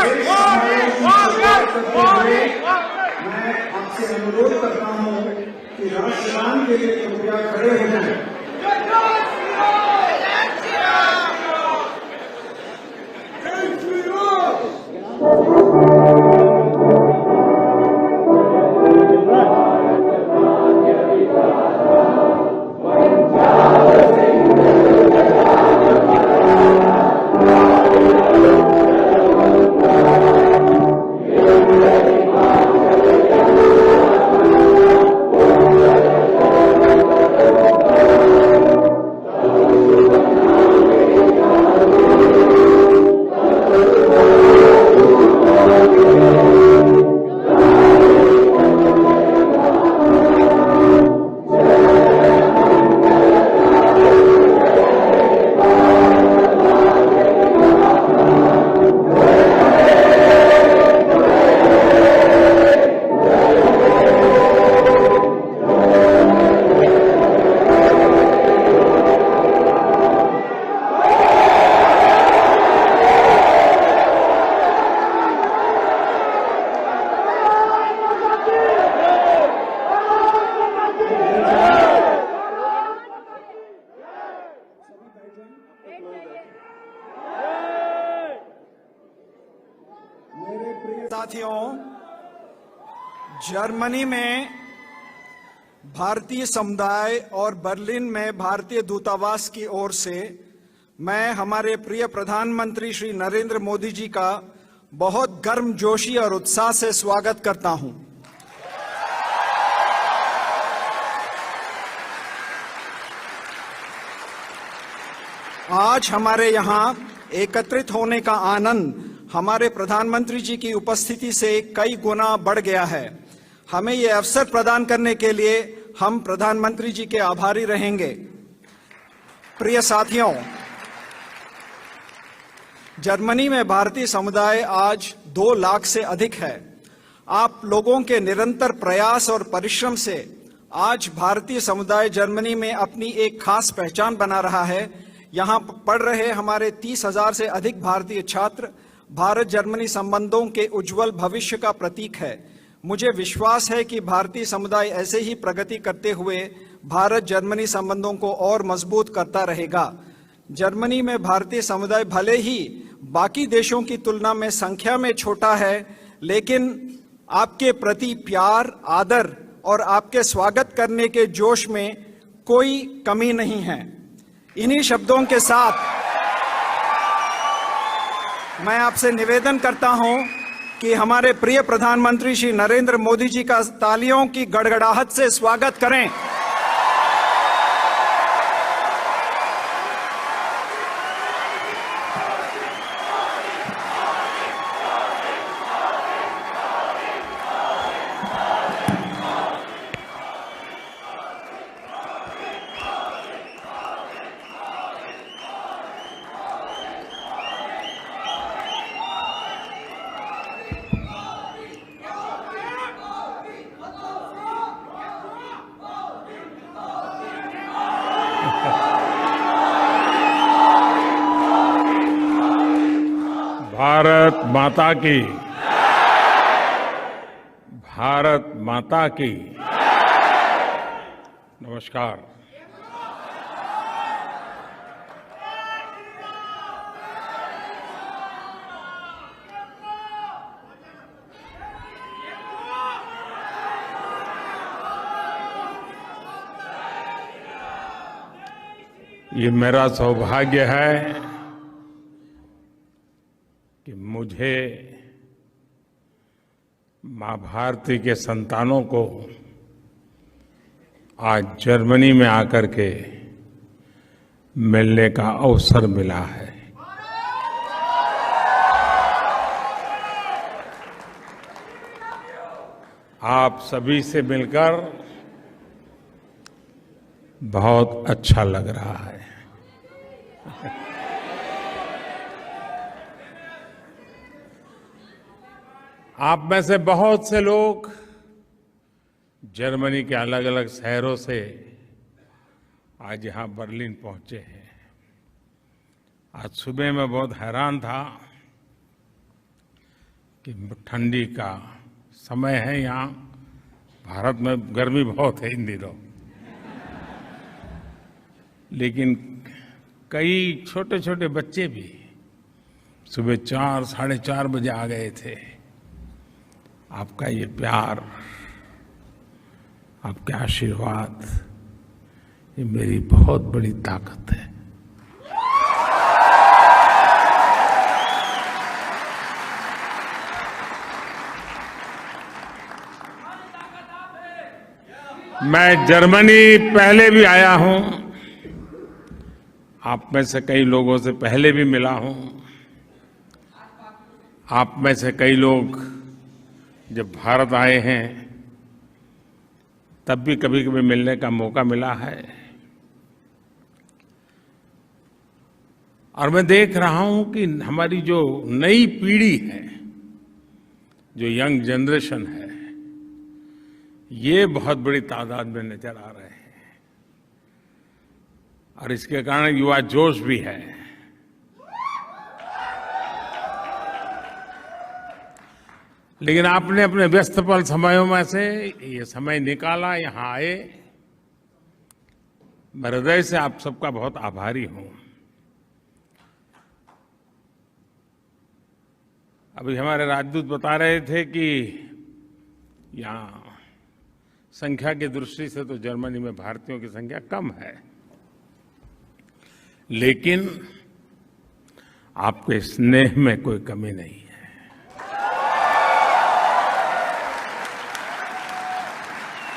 विशेष समारोह की शुरुआत करते हुए मैं आपसे अनुरोध करता हूं कि राष्ट्रगान के लिए कृपया खड़े हो जाएं। साथियों, जर्मनी में भारतीय समुदाय और बर्लिन में भारतीय दूतावास की ओर से मैं हमारे प्रिय प्रधानमंत्री श्री नरेंद्र मोदी जी का बहुत गर्मजोशी और उत्साह से स्वागत करता हूं। आज हमारे यहां एकत्रित होने का आनंद हमारे प्रधानमंत्री जी की उपस्थिति से कई गुना बढ़ गया है। हमें ये अवसर प्रदान करने के लिए हम प्रधानमंत्री जी के आभारी रहेंगे। प्रिय साथियों, जर्मनी में भारतीय समुदाय आज 2 लाख से अधिक है। आप लोगों के निरंतर प्रयास और परिश्रम से आज भारतीय समुदाय जर्मनी में अपनी एक खास पहचान बना रहा है। यहाँ पढ़ रहे हमारे 30,000 से अधिक भारतीय छात्र भारत जर्मनी संबंधों के उज्जवल भविष्य का प्रतीक है। मुझे विश्वास है कि भारतीय समुदाय ऐसे ही प्रगति करते हुए भारत जर्मनी संबंधों को और मजबूत करता रहेगा। जर्मनी में भारतीय समुदाय भले ही बाकी देशों की तुलना में संख्या में छोटा है, लेकिन आपके प्रति प्यार, आदर और आपके स्वागत करने के जोश में कोई कमी नहीं है। इन्हीं शब्दों के साथ मैं आपसे निवेदन करता हूं कि हमारे प्रिय प्रधानमंत्री श्री नरेंद्र मोदी जी का तालियों की गड़गड़ाहट से स्वागत करें। भारत माता की, भारत माता की। नमस्कार। ये मेरा सौभाग्य है कि मुझे मां भारती के संतानों को आज जर्मनी में आकर के मिलने का अवसर मिला है। आप सभी से मिलकर बहुत अच्छा लग रहा है। आप में से बहुत से लोग जर्मनी के अलग अलग शहरों से आज यहाँ बर्लिन पहुंचे हैं। आज सुबह मैं बहुत हैरान था कि ठंडी का समय है। यहाँ भारत में गर्मी बहुत है इन दिनों, लेकिन कई छोटे छोटे बच्चे भी सुबह 4, साढ़े 4 बजे आ गए थे। आपका ये प्यार, आपके आशीर्वाद, ये मेरी बहुत बड़ी ताकत है। मैं जर्मनी पहले भी आया हूं, आप में से कई लोगों से पहले भी मिला हूं। आप में से कई लोग जब भारत आए हैं तब भी कभी कभी मिलने का मौका मिला है। और मैं देख रहा हूं कि हमारी जो नई पीढ़ी है, जो यंग जनरेशन है, ये बहुत बड़ी तादाद में नजर आ रहे हैं और इसके कारण युवा जोश भी है। लेकिन आपने अपने व्यस्त पल समयों में से ये समय निकाला, यहां आए। मैं हृदय से आप सबका बहुत आभारी हूं। अभी हमारे राजदूत बता रहे थे कि यहां संख्या की दृष्टि से तो जर्मनी में भारतीयों की संख्या कम है, लेकिन आपके स्नेह में कोई कमी नहीं है।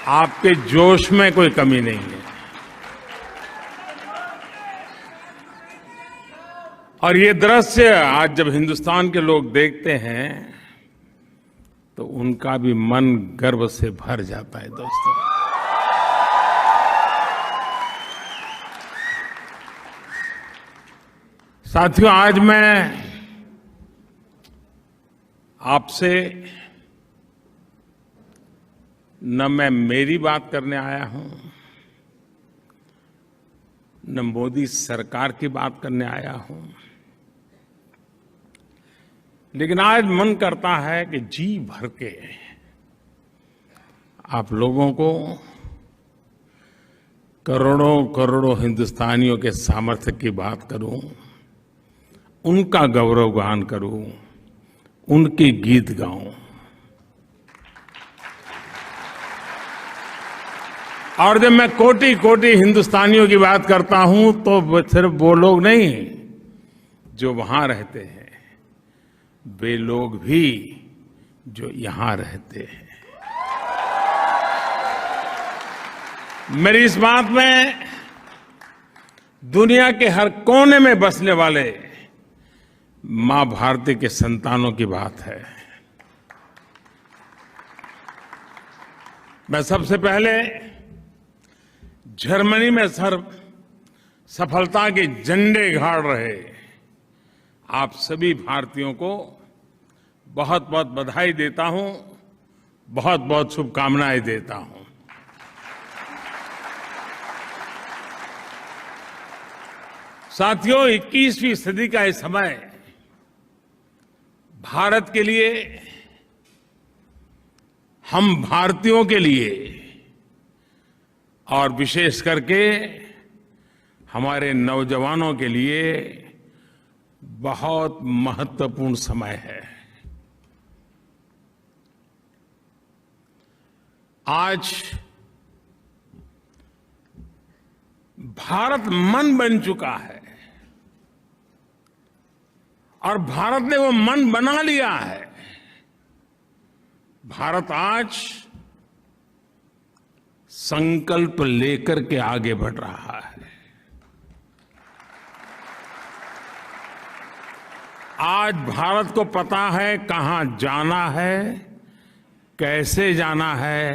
आपके जोश में कोई कमी नहीं है। और ये दृश्य आज जब हिंदुस्तान के लोग देखते हैं तो उनका भी मन गर्व से भर जाता है। दोस्तों, साथियों, आज मैं आपसे न मैं मेरी बात करने आया हूं, न मोदी सरकार की बात करने आया हूं, लेकिन आज मन करता है कि जी भर के आप लोगों को, करोड़ों करोड़ों हिंदुस्तानियों के सामर्थ्य की बात करूं, उनका गौरवगान करूं, उनके गीत गाऊं। और जब मैं कोटि कोटि हिंदुस्तानियों की बात करता हूं तो सिर्फ वो लोग नहीं जो वहां रहते हैं, वे लोग भी जो यहां रहते हैं। मेरी इस बात में दुनिया के हर कोने में बसने वाले मां भारती के संतानों की बात है। मैं सबसे पहले जर्मनी में सफलता के झंडे गाड़ रहे आप सभी भारतीयों को बहुत बहुत बधाई देता हूं, बहुत बहुत शुभकामनाएं देता हूं। साथियों, 21वीं सदी का ये समय भारत के लिए, हम भारतीयों के लिए और विशेष करके हमारे नौजवानों के लिए बहुत महत्वपूर्ण समय है। आज भारत मन बन चुका है और भारत ने वो मन बना लिया है। भारत आज संकल्प लेकर के आगे बढ़ रहा है। आज भारत को पता है कहां जाना है, कैसे जाना है,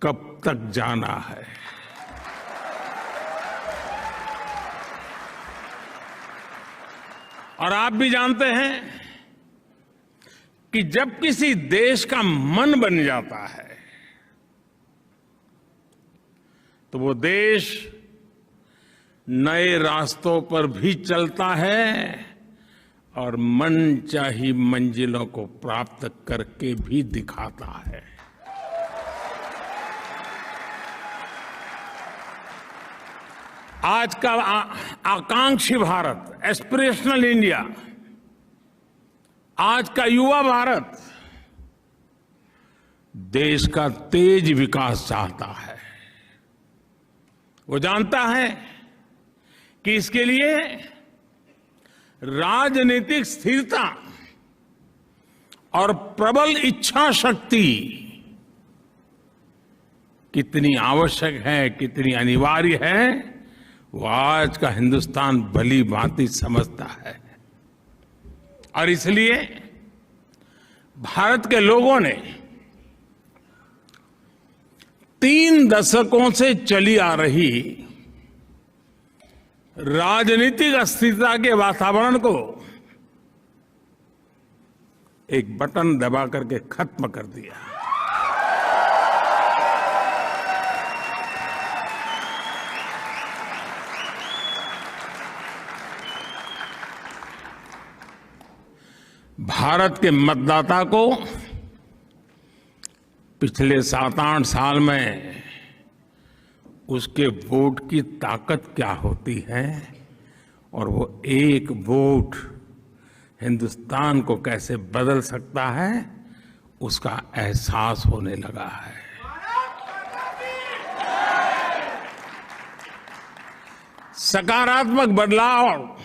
कब तक जाना है। और आप भी जानते हैं कि जब किसी देश का मन बन जाता है तो वो देश नए रास्तों पर भी चलता है और मनचाही मंजिलों को प्राप्त करके भी दिखाता है। आज का आकांक्षी भारत, एस्पिरेशनल इंडिया, आज का युवा भारत देश का तेज विकास चाहता है। वो जानता है कि इसके लिए राजनीतिक स्थिरता और प्रबल इच्छा शक्ति कितनी आवश्यक है, कितनी अनिवार्य है, वो आज का हिंदुस्तान भली भांति समझता है। और इसलिए भारत के लोगों ने 3 दशकों से चली आ रही राजनीतिक अस्थिरता के वातावरण को एक बटन दबा करके खत्म कर दिया। भारत के मतदाता को पिछले 7-8 साल में उसके वोट की ताकत क्या होती है और वो एक वोट हिंदुस्तान को कैसे बदल सकता है, उसका एहसास होने लगा है। सकारात्मक बदलाव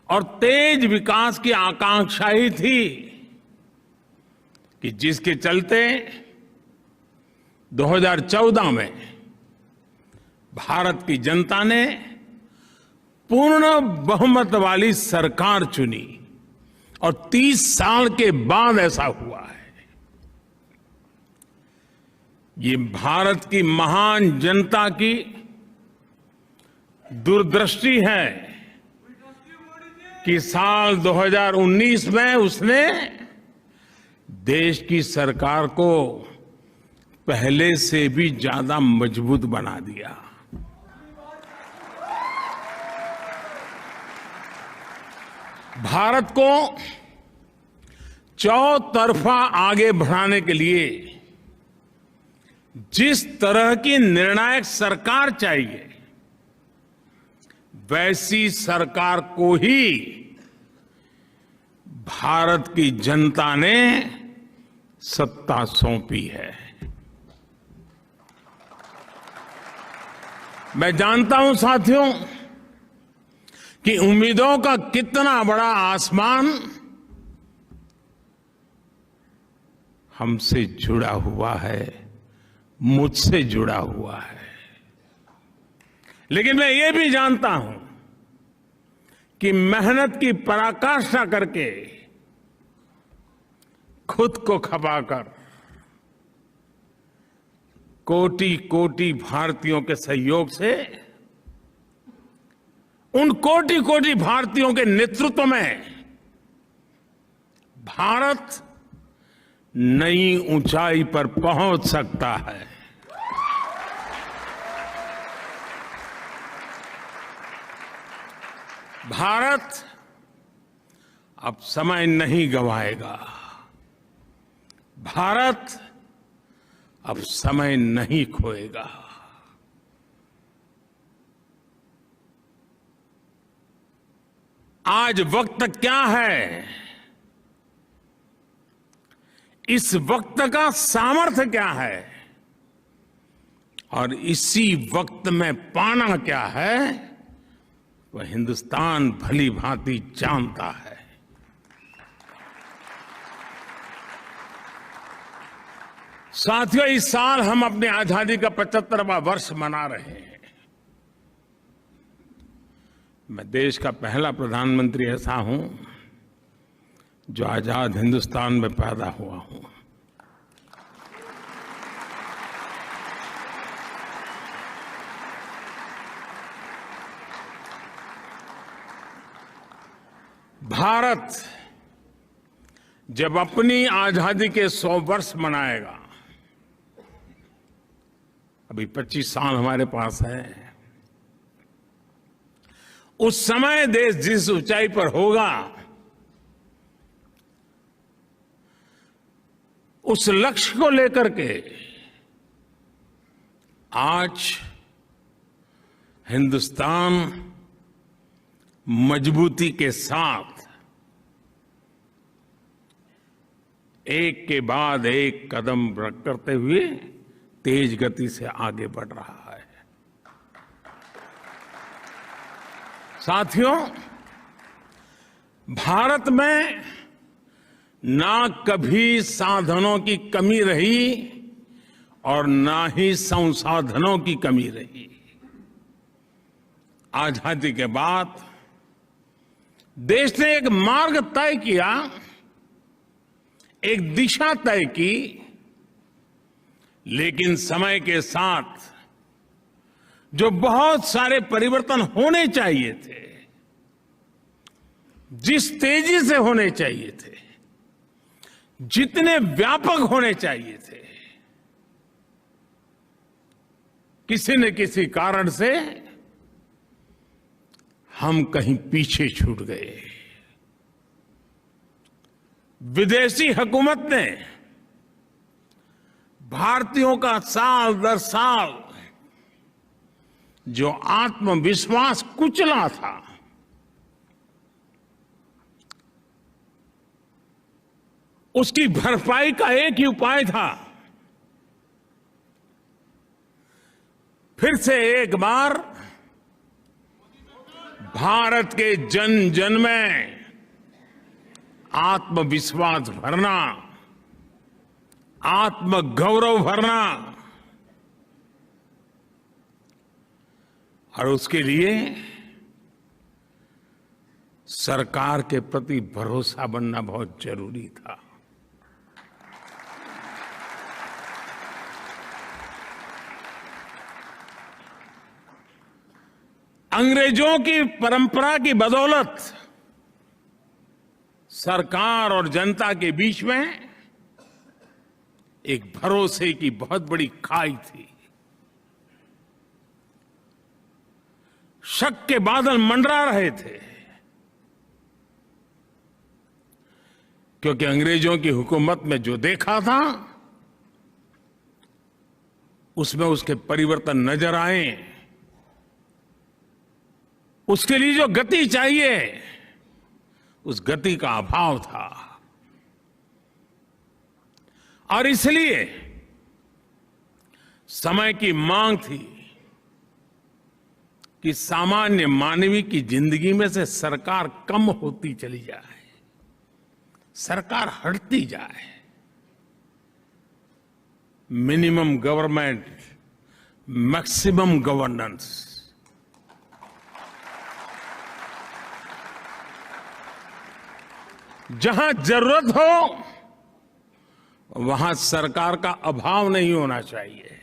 और तेज विकास की आकांक्षा ही थी कि जिसके चलते 2014 में भारत की जनता ने पूर्ण बहुमत वाली सरकार चुनी और 30 साल के बाद ऐसा हुआ है। ये भारत की महान जनता की दूरदृष्टि है कि साल 2019 में उसने देश की सरकार को पहले से भी ज्यादा मजबूत बना दिया। भारत को चौतरफा आगे बढ़ाने के लिए जिस तरह की निर्णायक सरकार चाहिए, वैसी सरकार को ही भारत की जनता ने सत्ता सौंपी है। मैं जानता हूं साथियों कि उम्मीदों का कितना बड़ा आसमान हमसे जुड़ा हुआ है, मुझसे जुड़ा हुआ है। लेकिन मैं ये भी जानता हूं कि मेहनत की पराकाष्ठा करके खुद को खपाकर कोटि कोटि भारतीयों के सहयोग से, उन कोटि कोटि भारतीयों के नेतृत्व में भारत नई ऊंचाई पर पहुंच सकता है। भारत अब समय नहीं गंवाएगा। भारत अब समय नहीं खोएगा। आज वक्त क्या है, इस वक्त का सामर्थ्य क्या है और इसी वक्त में पाना क्या है, वह हिंदुस्तान भली भांति जानता है। साथियों, इस साल हम अपनी आजादी का 75वां वर्ष मना रहे हैं। मैं देश का पहला प्रधानमंत्री ऐसा हूं जो आजाद हिंदुस्तान में पैदा हुआ हूं। भारत जब अपनी आजादी के 100 वर्ष मनाएगा, अभी 25 साल हमारे पास है, उस समय देश जिस ऊंचाई पर होगा उस लक्ष्य को लेकर के आज हिंदुस्तान मजबूती के साथ एक के बाद एक कदम करते हुए तेज गति से आगे बढ़ रहा है। साथियों, भारत में ना कभी साधनों की कमी रही और ना ही संसाधनों की कमी रही। आजादी के बाद देश ने एक मार्ग तय किया, एक दिशा तय की, लेकिन समय के साथ जो बहुत सारे परिवर्तन होने चाहिए थे, जिस तेजी से होने चाहिए थे, जितने व्यापक होने चाहिए थे, किसी न किसी कारण से हम कहीं पीछे छूट गए। विदेशी हुकूमत ने भारतीयों का साल दर साल जो आत्मविश्वास कुचला था, उसकी भरपाई का एक ही उपाय था, फिर से एक बार भारत के जन जन में आत्मविश्वास भरना, आत्मगौरव भरना, और उसके लिए सरकार के प्रति भरोसा बनना बहुत जरूरी था। अंग्रेजों की परंपरा की बदौलत सरकार और जनता के बीच में एक भरोसे की बहुत बड़ी खाई थी। शक के बादल मंडरा रहे थे, क्योंकि अंग्रेजों की हुकूमत में जो देखा था उसमें उसके परिवर्तन नजर आए। उसके लिए जो गति चाहिए, उस गति का अभाव था, और इसलिए समय की मांग थी कि सामान्य मानवीय की जिंदगी में से सरकार कम होती चली जाए, सरकार हटती जाए। Minimum government, maximum governance. जहां जरूरत हो वहां सरकार का अभाव नहीं होना चाहिए,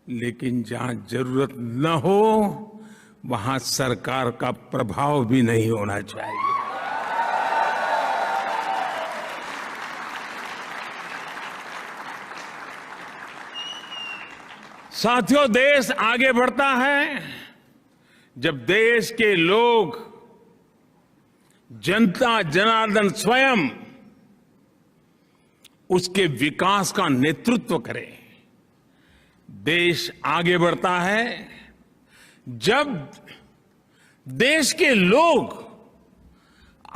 लेकिन जहां जरूरत न हो वहां सरकार का प्रभाव भी नहीं होना चाहिए। साथियों, देश आगे बढ़ता है जब देश के लोग, जनता जनार्दन स्वयं उसके विकास का नेतृत्व करे। देश आगे बढ़ता है जब देश के लोग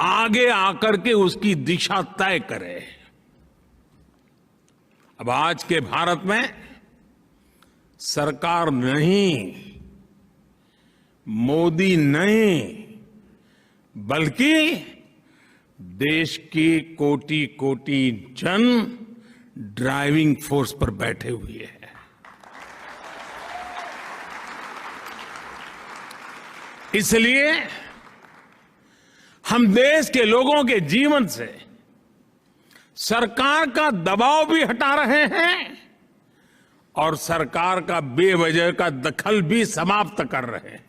आगे आकर के उसकी दिशा तय करें। अब आज के भारत में सरकार नहीं, मोदी नहीं, बल्कि देश की कोटि कोटि जन ड्राइविंग फोर्स पर बैठे हुए हैं। इसलिए हम देश के लोगों के जीवन से सरकार का दबाव भी हटा रहे हैं और सरकार का बेवजह का दखल भी समाप्त कर रहे हैं।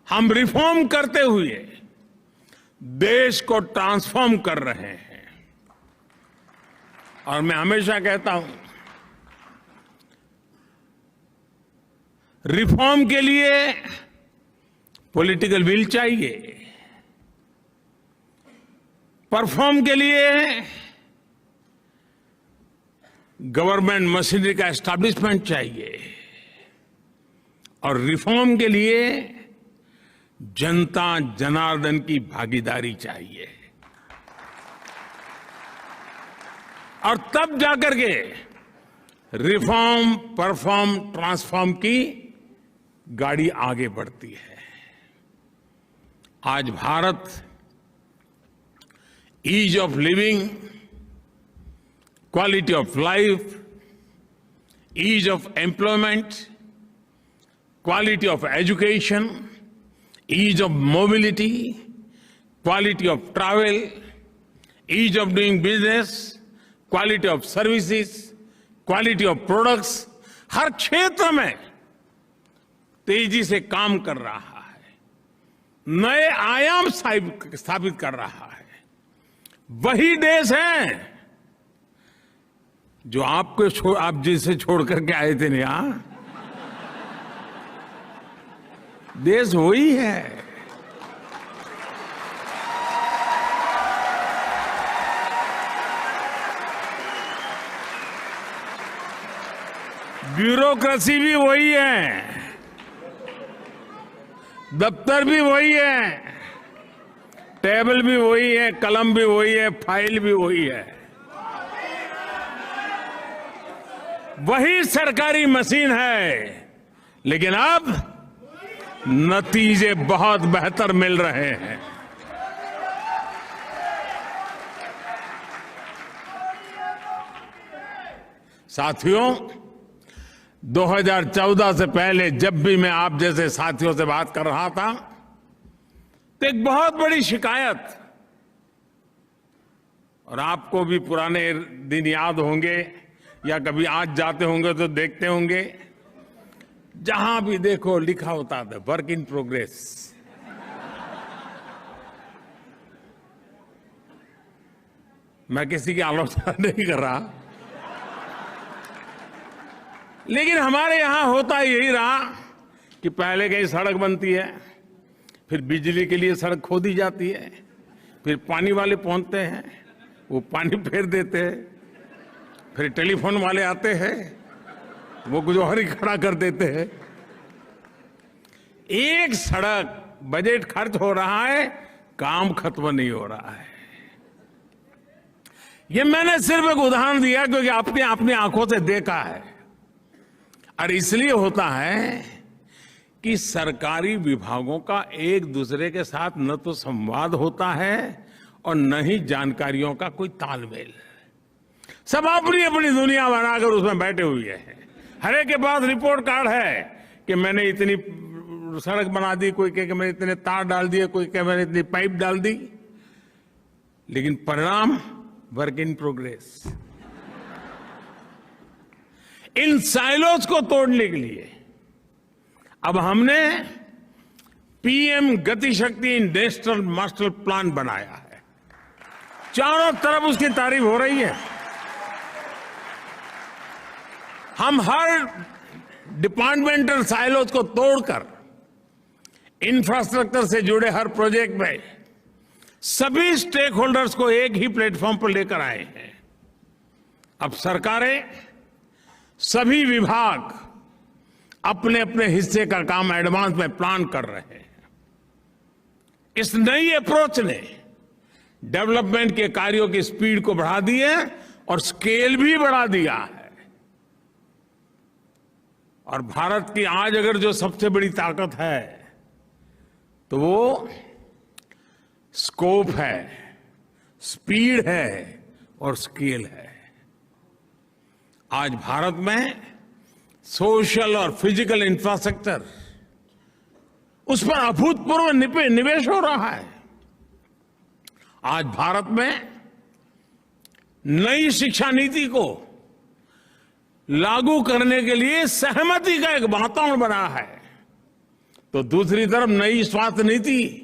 हम रिफॉर्म करते हुए देश को ट्रांसफॉर्म कर रहे हैं। और मैं हमेशा कहता हूं, रिफॉर्म के लिए पॉलिटिकल विल चाहिए, परफॉर्म के लिए गवर्नमेंट मशीनरी का एस्टैब्लिशमेंट चाहिए और रिफॉर्म के लिए जनता जनार्दन की भागीदारी चाहिए और तब जाकर के रिफॉर्म, परफॉर्म, ट्रांसफॉर्म की गाड़ी आगे बढ़ती है। आज Bharat ease of living, quality of life, ease of employment, quality of education, ease of mobility, quality of travel, ease of doing business, quality of services, quality of products, हर क्षेत्र में तेजी से काम कर रहा है, नए आयाम स्थापित कर रहा है। वही देश है जो आप जिसे छोड़ करके आए थे यहां, देश वही है। ब्यूरोक्रेसी भी वही है, दफ्तर भी वही है, टेबल भी वही है, कलम भी वही है, फाइल भी वही है। वही सरकारी मशीन है, लेकिन अब नतीजे बहुत बेहतर मिल रहे हैं। साथियों, 2014 से पहले जब भी मैं आप जैसे साथियों से बात कर रहा था तो एक बहुत बड़ी शिकायत, और आपको भी पुराने दिन याद होंगे या कभी आज जाते होंगे तो देखते होंगे, जहां भी देखो लिखा होता था वर्क इन प्रोग्रेस। मैं किसी की आलोचना नहीं कर रहा, लेकिन हमारे यहां होता यही रहा कि पहले कहीं सड़क बनती है, फिर बिजली के लिए सड़क खोदी जाती है, फिर पानी वाले पहुंचते हैं, वो पानी फेर देते हैं, फिर टेलीफोन वाले आते हैं, वो कुछ और ही खड़ा कर देते हैं। एक सड़क, बजट खर्च हो रहा है, काम खत्म नहीं हो रहा है। ये मैंने सिर्फ एक उदाहरण दिया क्योंकि आपने अपनी आंखों से देखा है, और इसलिए होता है कि सरकारी विभागों का एक दूसरे के साथ न तो संवाद होता है और न ही जानकारियों का कोई तालमेल। सब अपनी अपनी दुनिया बनाकर उसमें बैठे हुए हैं। हर एक के पास रिपोर्ट कार्ड है कि मैंने इतनी सड़क बना दी, कोई कहे कि मैंने इतने तार डाल दिए, कोई कहे मैंने इतनी पाइप डाल दी, लेकिन परिणाम work in progress. In silos को तोड़ने के लिए अब हमने पीएम गति शक्ति नेशनल मास्टर प्लान बनाया है। चारों तरफ उसकी तारीफ हो रही है। हम हर डिपार्टमेंटल साइलोज को तोड़कर इंफ्रास्ट्रक्चर से जुड़े हर प्रोजेक्ट में सभी स्टेक होल्डर्स को एक ही प्लेटफॉर्म पर लेकर आए हैं। अब सरकारें, सभी विभाग अपने अपने हिस्से का काम एडवांस में प्लान कर रहे हैं। इस नई अप्रोच ने डेवलपमेंट के कार्यों की स्पीड को बढ़ा दी है और स्केल भी बढ़ा दिया है। और भारत की आज अगर जो सबसे बड़ी ताकत है तो वो स्कोप है, स्पीड है और स्केल है। आज भारत में सोशल और फिजिकल इंफ्रास्ट्रक्चर, उस पर अभूतपूर्व निवेश हो रहा है। आज भारत में नई शिक्षा नीति को लागू करने के लिए सहमति का एक वातावरण बना है, तो दूसरी तरफ नई स्वास्थ्य नीति,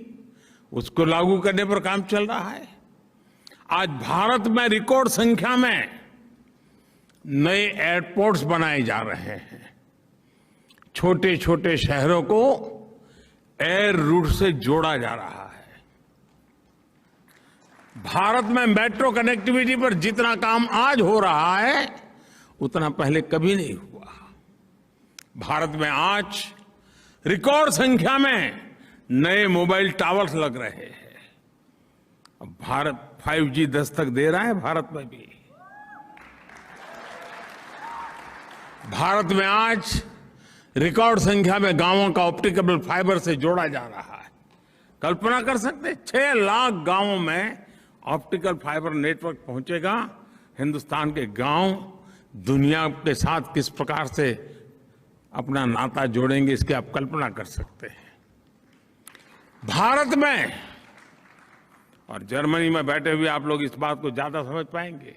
उसको लागू करने पर काम चल रहा है। आज भारत में रिकॉर्ड संख्या में नए एयरपोर्ट्स बनाए जा रहे हैं। छोटे छोटे शहरों को एयर रूट से जोड़ा जा रहा है। भारत में मेट्रो कनेक्टिविटी पर जितना काम आज हो रहा है उतना पहले कभी नहीं हुआ। भारत में आज रिकॉर्ड संख्या में नए मोबाइल टावर्स लग रहे हैं। अब भारत 5G दस्तक दे रहा है। भारत में भी भारत में आज रिकॉर्ड संख्या में गांवों का ऑप्टिकल फाइबर से जोड़ा जा रहा है। कल्पना कर सकते 6 लाख गांवों में ऑप्टिकल फाइबर नेटवर्क पहुंचेगा। हिंदुस्तान के गांव दुनिया के साथ किस प्रकार से अपना नाता जोड़ेंगे, इसकी आप कल्पना कर सकते हैं। भारत में और जर्मनी में बैठे हुए आप लोग इस बात को ज्यादा समझ पाएंगे।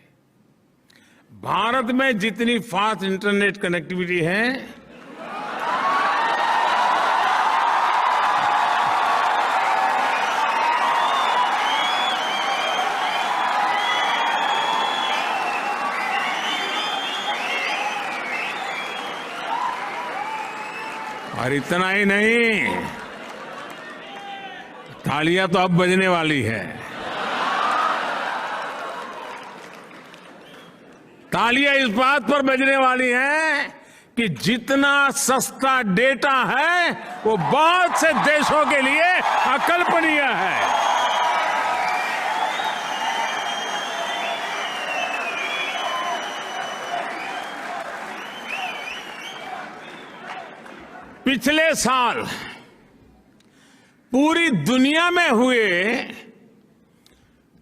भारत में जितनी फास्ट इंटरनेट कनेक्टिविटी है, और इतना ही नहीं, तालियां तो अब बजने वाली है। तालियां इस बात पर बजने वाली हैं कि जितना सस्ता डेटा है वो बहुत से देशों के लिए अकल्पनीय है। पिछले साल पूरी दुनिया में हुए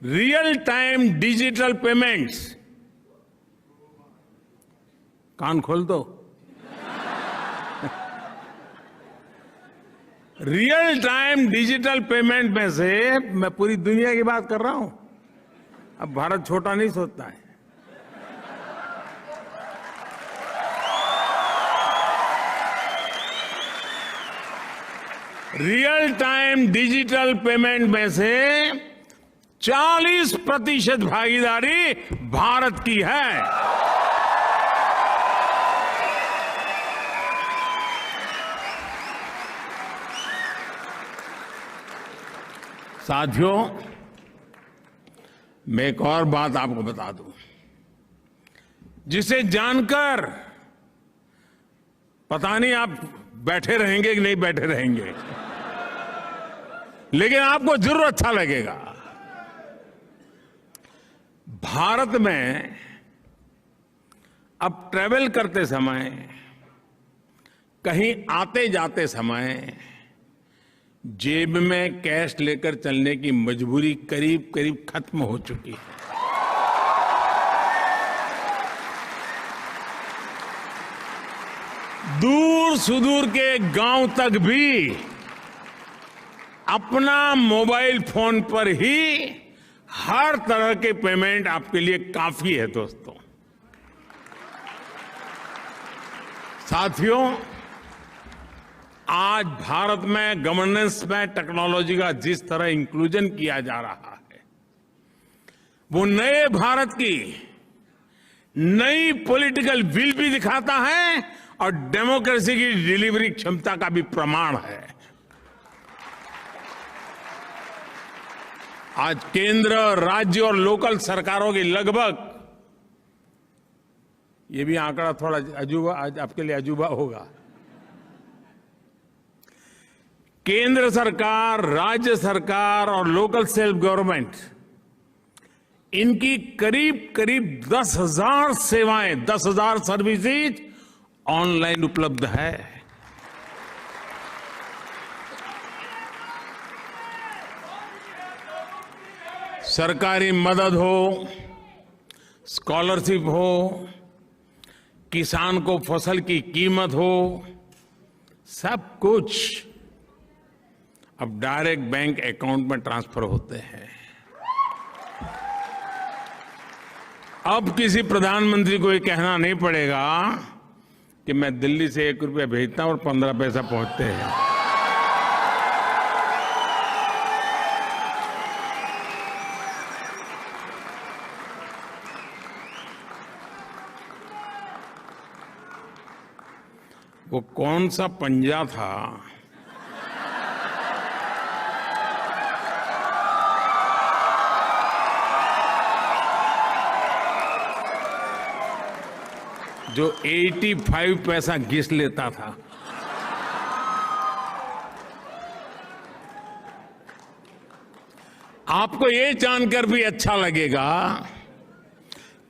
रियल टाइम डिजिटल पेमेंट्स, कान खोल दो, रियल टाइम डिजिटल पेमेंट में से मैं पूरी दुनिया की बात कर रहा हूं। अब भारत छोटा नहीं सोचता है। रियल टाइम डिजिटल पेमेंट में से 40% भागीदारी भारत की है। साथियों, मैं एक और बात आपको बता दूं, जिसे जानकर पता नहीं आप बैठे रहेंगे कि नहीं बैठे रहेंगे, लेकिन आपको जरूर अच्छा लगेगा। भारत में अब ट्रैवल करते समय, कहीं आते जाते समय जेब में कैश लेकर चलने की मजबूरी करीब करीब खत्म हो चुकी है। दूर सुदूर के गांव तक भी अपना मोबाइल फोन पर ही हर तरह के पेमेंट आपके लिए काफी है। दोस्तों, साथियों, आज भारत में गवर्नेंस में टेक्नोलॉजी का जिस तरह इंक्लूजन किया जा रहा है, वो नए भारत की नई पॉलिटिकल विल भी दिखाता है और डेमोक्रेसी की डिलीवरी क्षमता का भी प्रमाण है। आज केंद्र, राज्य और लोकल सरकारों की लगभग, ये भी आंकड़ा थोड़ा अजूबा, आज आपके लिए अजूबा होगा, केंद्र सरकार, राज्य सरकार और लोकल सेल्फ गवर्नमेंट, इनकी करीब करीब 10,000 सेवाएं, 10,000 सर्विसेज ऑनलाइन उपलब्ध है। सरकारी मदद हो, स्कॉलरशिप हो, किसान को फसल की कीमत हो, सब कुछ अब डायरेक्ट बैंक अकाउंट में ट्रांसफर होते हैं। अब किसी प्रधानमंत्री को ये कहना नहीं पड़ेगा कि मैं दिल्ली से 1 रुपया भेजता हूं और 15 पैसा पहुंचते हैं। वो कौन सा पंजा था जो 85 पैसा घिस लेता था। आपको ये जानकर भी अच्छा लगेगा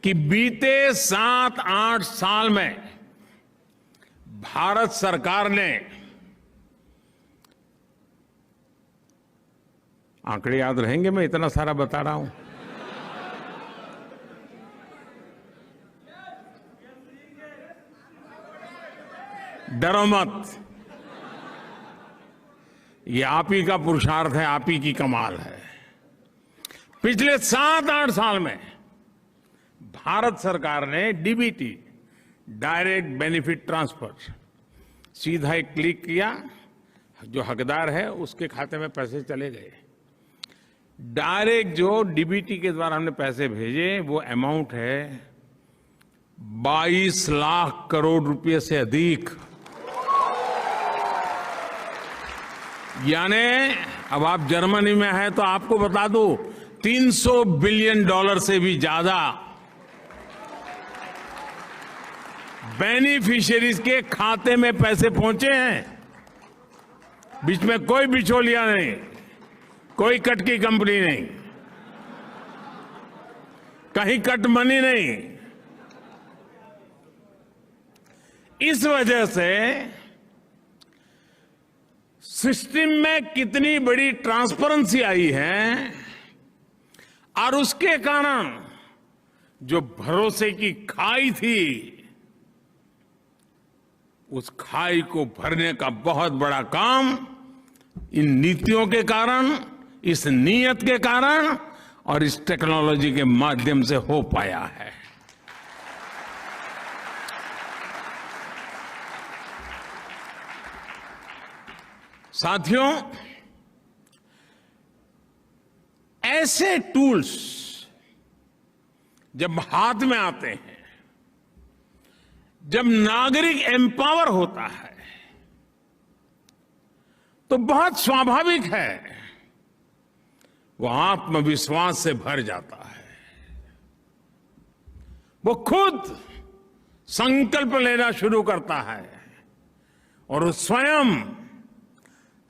कि बीते 7-8 साल में भारत सरकार ने, आंकड़े याद रहेंगे मैं इतना सारा बता रहा हूं, डरो मत, ये आप ही का पुरुषार्थ है, आप ही की कमाल है। पिछले 7-8 साल में भारत सरकार ने डीबीटी, डायरेक्ट बेनिफिट ट्रांसफर, सीधा एक क्लिक किया, जो हकदार है उसके खाते में पैसे चले गए। डायरेक्ट जो डीबीटी के द्वारा हमने पैसे भेजे वो अमाउंट है 22 लाख करोड़ रुपए से अधिक। यानी अब आप जर्मनी में हैं तो आपको बता दूं, $300 बिलियन से भी ज्यादा बेनिफिशियरीज के खाते में पैसे पहुंचे हैं। बीच में कोई बिचौलिया नहीं, कोई कट की कंपनी नहीं, कहीं कट मनी नहीं। इस वजह से सिस्टम में कितनी बड़ी ट्रांसपेरेंसी आई है और उसके कारण जो भरोसे की खाई थी, उस खाई को भरने का बहुत बड़ा काम इन नीतियों के कारण, इस नीयत के कारण और इस टेक्नोलॉजी के माध्यम से हो पाया है। साथियों, ऐसे टूल्स जब हाथ में आते हैं, जब नागरिक एम्पावर होता है, तो बहुत स्वाभाविक है वो आत्मविश्वास से भर जाता है। वो खुद संकल्प लेना शुरू करता है और वो स्वयं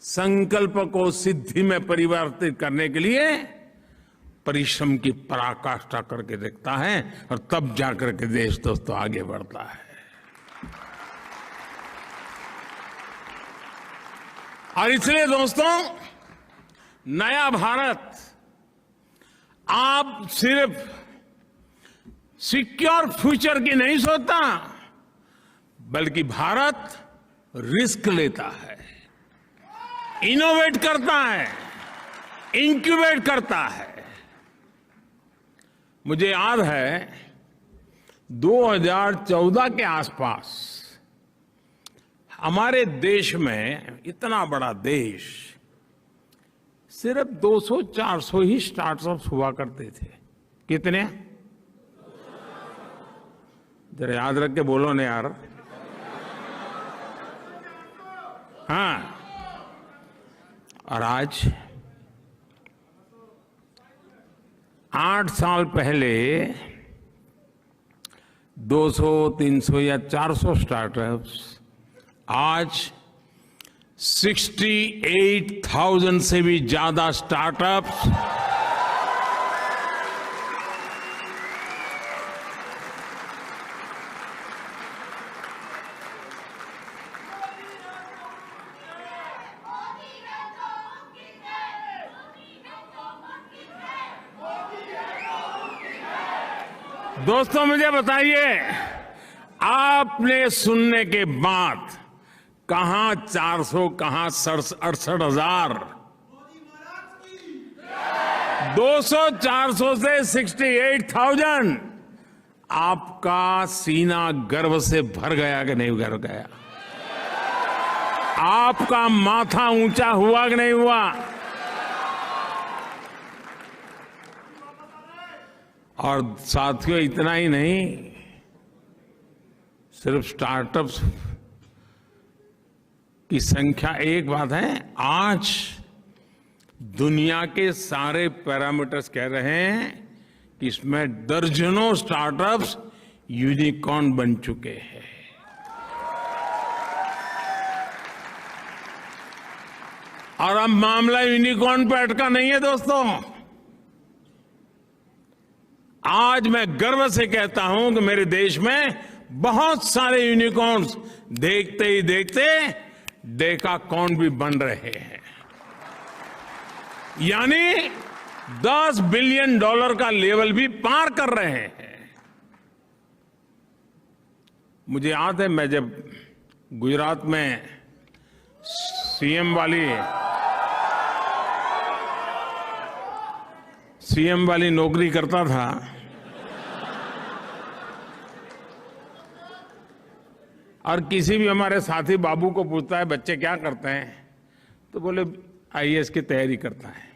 संकल्प को सिद्धि में परिवर्तित करने के लिए परिश्रम की पराकाष्ठा करके देखता है और तब जाकर के देश दोस्तों आगे बढ़ता है। और इसलिए दोस्तों, नया भारत आप सिर्फ सिक्योर फ्यूचर की नहीं सोचता, बल्कि भारत रिस्क लेता है, इनोवेट करता है, इंक्यूबेट करता है। मुझे याद है 2014 के आसपास हमारे देश में, इतना बड़ा देश, सिर्फ 200-400 ही स्टार्टअप्स हुआ करते थे। कितने? जरा याद रख के बोलो ना यार। हाँ, और आज 8 साल पहले 200, 300 या 400 स्टार्टअप्स आज 68,000 से भी ज्यादा स्टार्टअप्स दोस्तों मुझे बताइए, आपने सुनने के बाद कहां 400, कहां 68,000, 200-400 से 68,000, आपका सीना गर्व से भर गया कि नहीं भर गया? आपका माथा ऊंचा हुआ कि नहीं हुआ? और साथियों, इतना ही नहीं, सिर्फ स्टार्टअप्स की संख्या एक बात है, आज दुनिया के सारे पैरामीटर्स कह रहे हैं कि इसमें दर्जनों स्टार्टअप्स यूनिकॉर्न बन चुके हैं। और अब मामला यूनिकॉर्न पर अटका नहीं है दोस्तों। आज मैं गर्व से कहता हूं कि मेरे देश में बहुत सारे यूनिकॉर्न्स देखते ही देखते डेकाकॉर्न भी बन रहे हैं। यानी $10 बिलियन का लेवल भी पार कर रहे हैं। मुझे याद है, मैं जब गुजरात में सीएम वाली नौकरी करता था, और किसी भी हमारे साथी बाबू को पूछता है बच्चे क्या करते हैं, तो बोले आईएएस की तैयारी करता है।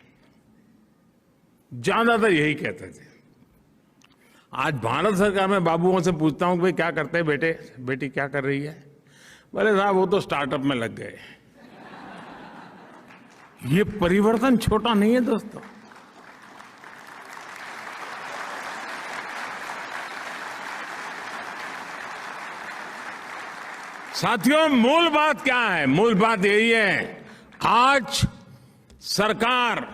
ज्यादातर यही कहते थे। आज भारत सरकार में बाबुओं से पूछता हूं कि भाई क्या करते हैं बेटे, बेटी क्या कर रही है, बोले साहब वो तो स्टार्टअप में लग गए। ये परिवर्तन छोटा नहीं है दोस्तों। साथियों, मूल बात क्या है? मूल बात यही है, आज सरकार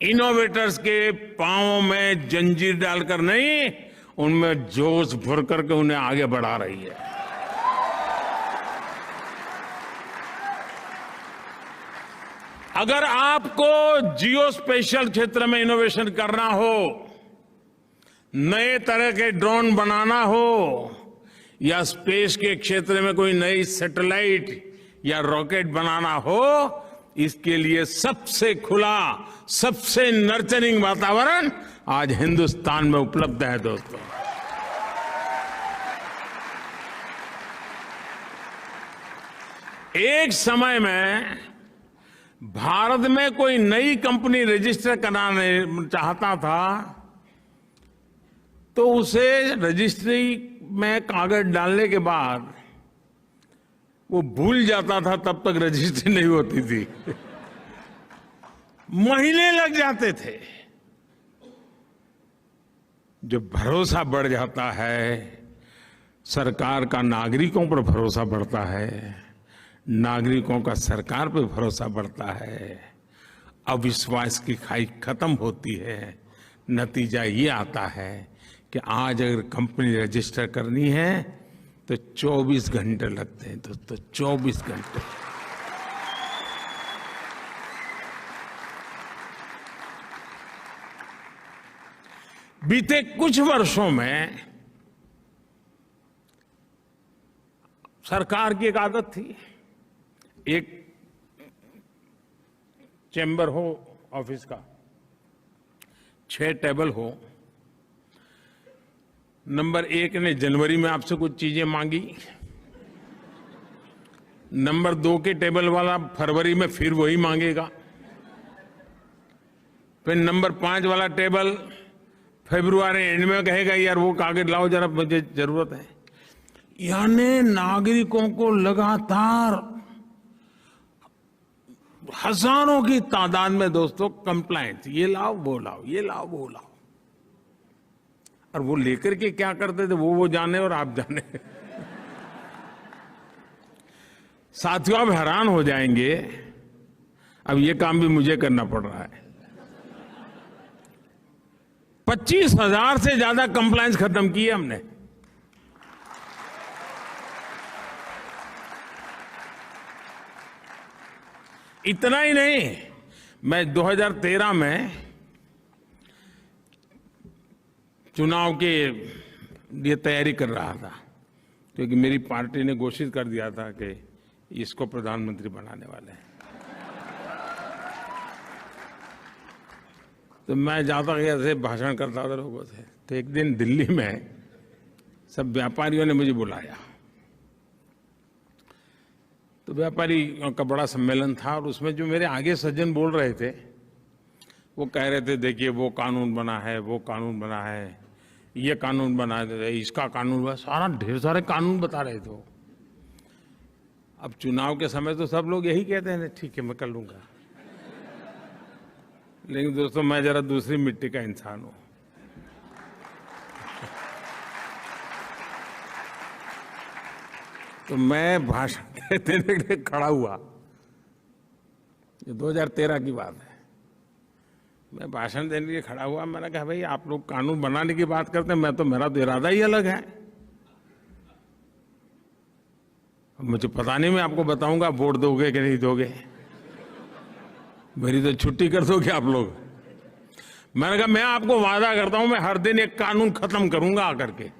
इनोवेटर्स के पांवों में जंजीर डालकर नहीं, उनमें जोश भर करके उन्हें आगे बढ़ा रही है। अगर आपको जियो स्पेशल क्षेत्र में इनोवेशन करना हो, नए तरह के ड्रोन बनाना हो, या स्पेस के क्षेत्र में कोई नई सैटेलाइट या रॉकेट बनाना हो, इसके लिए सबसे खुला, सबसे नर्चरिंग वातावरण आज हिंदुस्तान में उपलब्ध है दोस्तों। एक समय में भारत में कोई नई कंपनी रजिस्टर कराने चाहता था तो उसे रजिस्ट्री में कागज डालने के बाद वो भूल जाता था, तब तक रजिस्ट्री नहीं होती थी। महीने लग जाते थे। जब भरोसा बढ़ जाता है, सरकार का नागरिकों पर भरोसा बढ़ता है, नागरिकों का सरकार पर भरोसा बढ़ता है, अविश्वास की खाई खत्म होती है। नतीजा ये आता है कि आज अगर कंपनी रजिस्टर करनी है तो 24 घंटे लगते हैं दोस्तों, 24 घंटे। बीते कुछ वर्षों में सरकार की एक आदत थी, एक चैम्बर हो ऑफिस का, 6 टेबल हो, नंबर 1 ने जनवरी में आपसे कुछ चीजें मांगी, नंबर 2 के टेबल वाला फरवरी में फिर वही मांगेगा, फिर नंबर 5 वाला टेबल फरवरी एंड में कहेगा यार वो कागज लाओ जरा, मुझे जरूरत है। यानी नागरिकों को लगातार हजारों की तादाद में दोस्तों कंप्लाइंट, ये लाओ वो लाओ, ये लाओ वो लाओ, और वो लेकर के क्या करते थे वो जाने और आप जाने। साथियों, आप हैरान हो जाएंगे, अब ये काम भी मुझे करना पड़ रहा है। 25,000 से ज्यादा कंप्लायंस खत्म किए हमने। इतना ही नहीं, मैं 2013 में चुनाव के लिए तैयारी कर रहा था, क्योंकि मेरी पार्टी ने घोषित कर दिया था कि इसको प्रधानमंत्री बनाने वाले हैं। तो मैं जाता गया ऐसे भाषण करता था लोगों से। तो एक दिन दिल्ली में सब व्यापारियों ने मुझे बुलाया, तो व्यापारी का बड़ा सम्मेलन था, और उसमें जो मेरे आगे सज्जन बोल रहे थे वो कह रहे थे देखिए वो कानून बना है, वो कानून बना है, ये कानून बना है, इसका कानून बना, सारा ढेर सारे कानून बता रहे थे। अब चुनाव के समय तो सब लोग यही कहते हैं ठीक है मैं कर लूंगा, लेकिन दोस्तों मैं जरा दूसरी मिट्टी का इंसान हूं। तो मैं भाषण देने के लिए खड़ा हुआ, ये 2013 की बात है। मैं भाषण देने के लिए खड़ा हुआ, मैंने कहा भाई आप लोग कानून बनाने की बात करते हैं, मेरा तो इरादा ही अलग है। मुझे पता नहीं, मैं आपको बताऊंगा वोट दोगे कि नहीं दोगे, मेरी तो छुट्टी कर दोगे आप लोग। मैंने कहा मैं आपको वादा करता हूं, मैं हर दिन एक कानून खत्म करूंगा आकर के।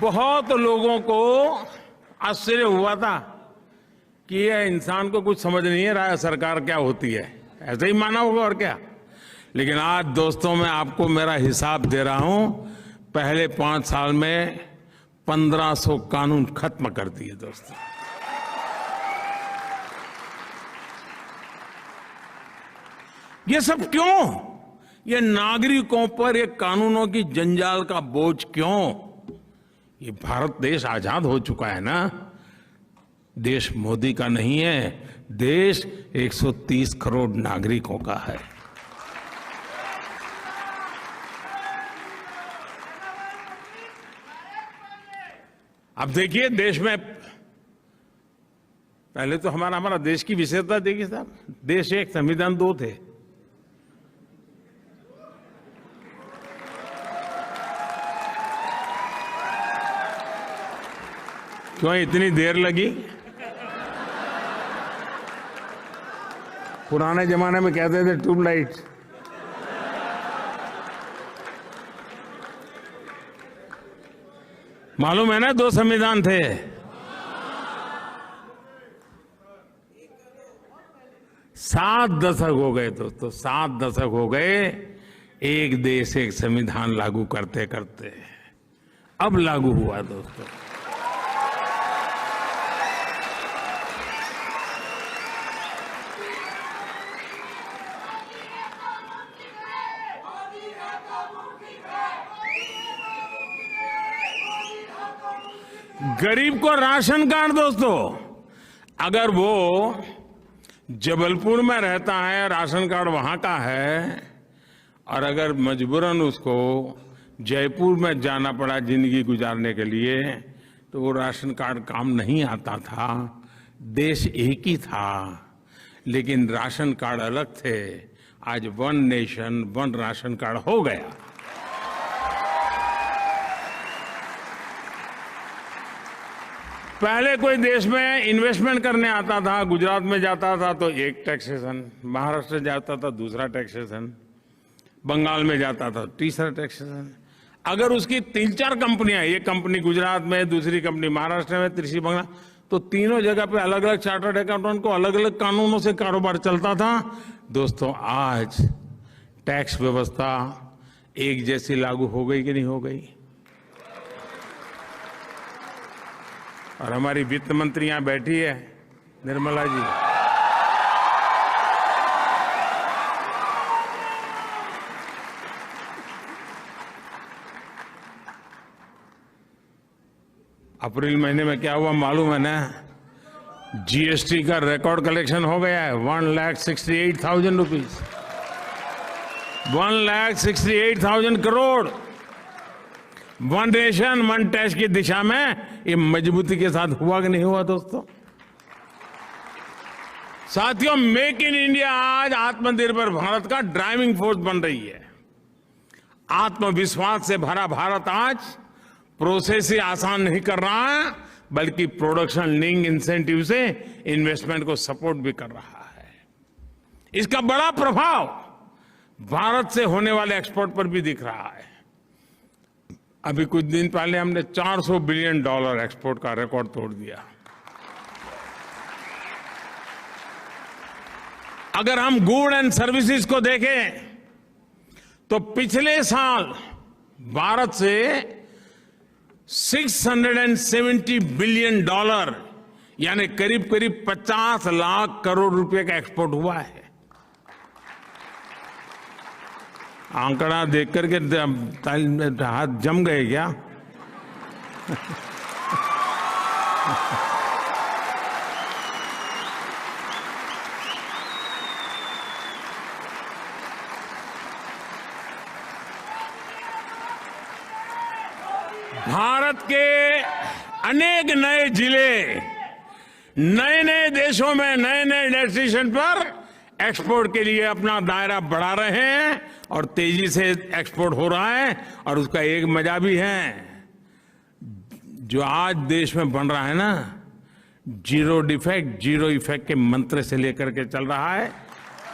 बहुत लोगों को आश्चर्य हुआ था कि ये इंसान को कुछ समझ नहीं है रहा, सरकार क्या होती है, ऐसे ही माना होगा और क्या। लेकिन आज दोस्तों मैं आपको मेरा हिसाब दे रहा हूं, पहले 5 साल में 1500 कानून खत्म कर दिए दोस्तों। ये सब क्यों? ये नागरिकों पर ये कानूनों की जंजाल का बोझ क्यों? ये भारत देश आजाद हो चुका है ना, देश मोदी का नहीं है, देश 130 करोड़ नागरिकों का है। अब देखिए देश में पहले तो हमारा देश की विशेषता देखिए साहब, देश एक संविधान 2 थे। क्यों इतनी देर लगी? पुराने जमाने में कहते थे ट्यूबलाइट। मालूम है ना 2 संविधान थे। सात दशक हो गए दोस्तों, 7 दशक हो गए एक देश एक संविधान लागू करते करते। अब लागू हुआ दोस्तों। गरीब को राशन कार्ड दोस्तों, अगर वो जबलपुर में रहता है, राशन कार्ड वहां का है, और अगर मजबूरन उसको जयपुर में जाना पड़ा जिंदगी गुजारने के लिए, तो वो राशन कार्ड काम नहीं आता था। देश एक ही था, लेकिन राशन कार्ड अलग थे। आज 1 नेशन 1 राशन कार्ड हो गया। पहले कोई देश में इन्वेस्टमेंट करने आता था, गुजरात में जाता था तो एक टैक्सेशन, महाराष्ट्र जाता था दूसरा टैक्सेशन, बंगाल में जाता था तीसरा टैक्सेशन। अगर उसकी 3-4 कंपनियां, एक कंपनी गुजरात में, दूसरी कंपनी महाराष्ट्र में, तीसरी बंगाल, तो तीनों जगह पे अलग अलग चार्टर्ड अकाउंटेंट को अलग अलग कानूनों से कारोबार चलता था। दोस्तों आज टैक्स व्यवस्था एक जैसी लागू हो गई कि नहीं हो गई? और हमारी वित्त मंत्री यहां बैठी है, निर्मला जी। अप्रैल महीने में क्या हुआ मालूम है ना? जीएसटी का रिकॉर्ड कलेक्शन हो गया है, 1,68,000 रुपीज, 1,68,000 करोड़। 1 नेशन 1 टैक्स की दिशा में ये मजबूती के साथ हुआ कि नहीं हुआ दोस्तों? साथियों, मेक इन इंडिया आज आत्मनिर्भर भारत का ड्राइविंग फोर्स बन रही है। आत्मविश्वास से भरा भारत आज प्रोसेस ही आसान नहीं कर रहा है, बल्कि प्रोडक्शन लिंक इंसेंटिव से इन्वेस्टमेंट को सपोर्ट भी कर रहा है। इसका बड़ा प्रभाव भारत से होने वाले एक्सपोर्ट पर भी दिख रहा है। अभी कुछ दिन पहले हमने $400 बिलियन एक्सपोर्ट का रिकॉर्ड तोड़ दिया। अगर हम गुड एंड सर्विसेज को देखें तो पिछले साल भारत से $670 बिलियन यानी करीब करीब 50 लाख करोड़ रुपए का एक्सपोर्ट हुआ है। आंकड़ा देख करके हाथ जम गए क्या? अनेक नए जिले नए नए देशों में नए नए डेस्टिनेशन पर एक्सपोर्ट के लिए अपना दायरा बढ़ा रहे हैं और तेजी से एक्सपोर्ट हो रहा है। और उसका एक मजा भी है, जो आज देश में बन रहा है ना, जीरो डिफेक्ट जीरो इफेक्ट के मंत्र से लेकर के चल रहा है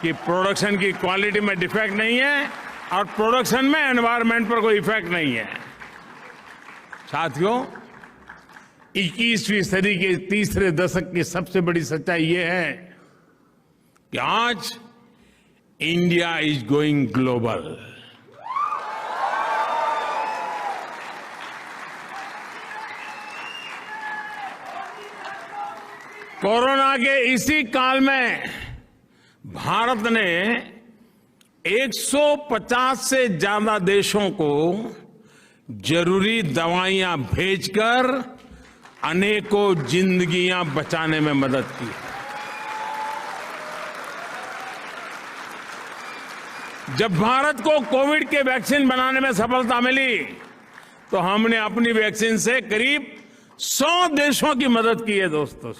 कि प्रोडक्शन की क्वालिटी में डिफेक्ट नहीं है और प्रोडक्शन में एनवायरनमेंट पर कोई इफेक्ट नहीं है। साथियों, 21वीं सदी के तीसरे दशक की सबसे बड़ी सच्चाई यह है कि आज India is going global. Corona के इसी काल में भारत ने 150 से ज्यादा देशों को जरूरी दवाइयां भेजकर अनेकों जिंदगियां बचाने में मदद की। जब भारत को कोविड के वैक्सीन बनाने में सफलता मिली तो हमने अपनी वैक्सीन से करीब 100 देशों की मदद की है। दोस्तों,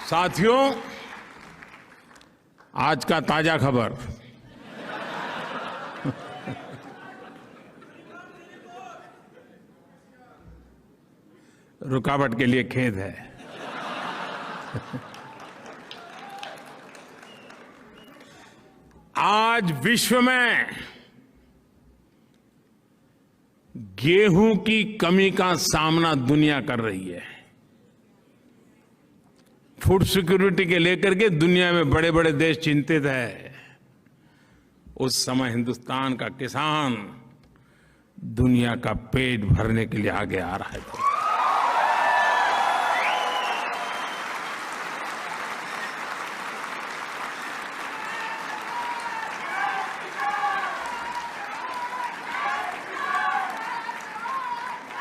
साथियों, आज का ताजा खबर, रुकावट के लिए खेद है। आज विश्व में गेहूं की कमी का सामना दुनिया कर रही है। फूड सिक्योरिटी के लेकर के दुनिया में बड़े बड़े देश चिंतित है। उस समय हिंदुस्तान का किसान दुनिया का पेट भरने के लिए आगे आ रहा है।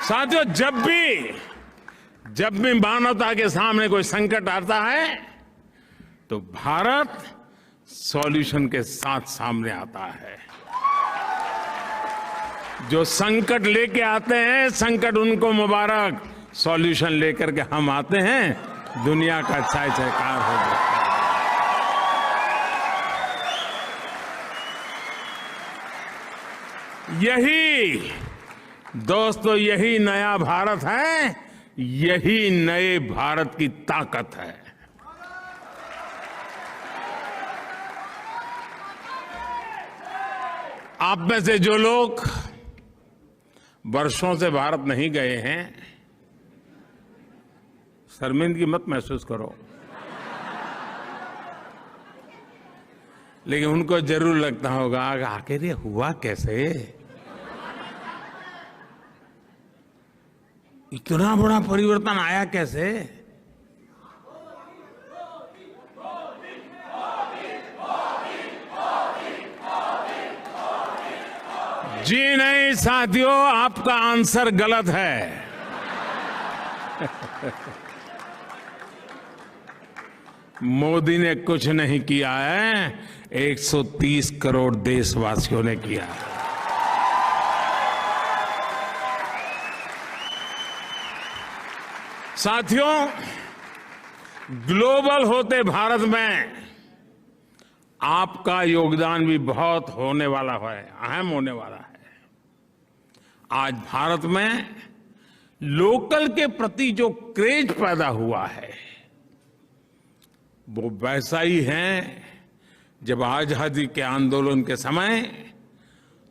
साथियों, जब भी मानवता के सामने कोई संकट आता है तो भारत सॉल्यूशन के साथ सामने आता है। जो संकट लेके आते हैं, संकट उनको मुबारक, सॉल्यूशन लेकर के हम आते हैं, दुनिया का चाय चयकार हो जाता है। यही दोस्तों, यही नया भारत है, यही नए भारत की ताकत है। आप में से जो लोग वर्षों से भारत नहीं गए हैं, शर्मिंदगी मत महसूस करो, लेकिन उनको जरूर लगता होगा आखिर ये हुआ कैसे, इतना बड़ा परिवर्तन आया कैसे। जी नहीं साथियों, आपका आंसर गलत है। मोदी ने कुछ नहीं किया है, 130 करोड़ देशवासियों ने किया है। साथियों, ग्लोबल होते भारत में आपका योगदान भी बहुत होने वाला है, अहम होने वाला है। आज भारत में लोकल के प्रति जो क्रेज पैदा हुआ है वो वैसा ही है जब आजादी के आंदोलन के समय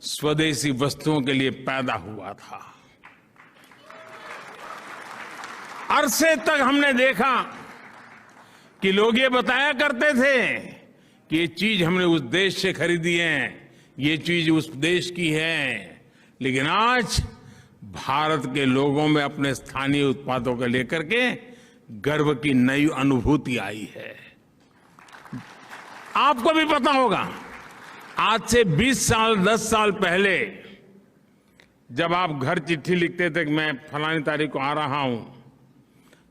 स्वदेशी वस्तुओं के लिए पैदा हुआ था। अरसे तक हमने देखा कि लोग ये बताया करते थे कि ये चीज हमने उस देश से खरीदी है, ये चीज उस देश की है, लेकिन आज भारत के लोगों में अपने स्थानीय उत्पादों को लेकर के गर्व की नई अनुभूति आई है। आपको भी पता होगा, आज से 20 साल 10 साल पहले जब आप घर चिट्ठी लिखते थे कि मैं फलानी तारीख को आ रहा हूं,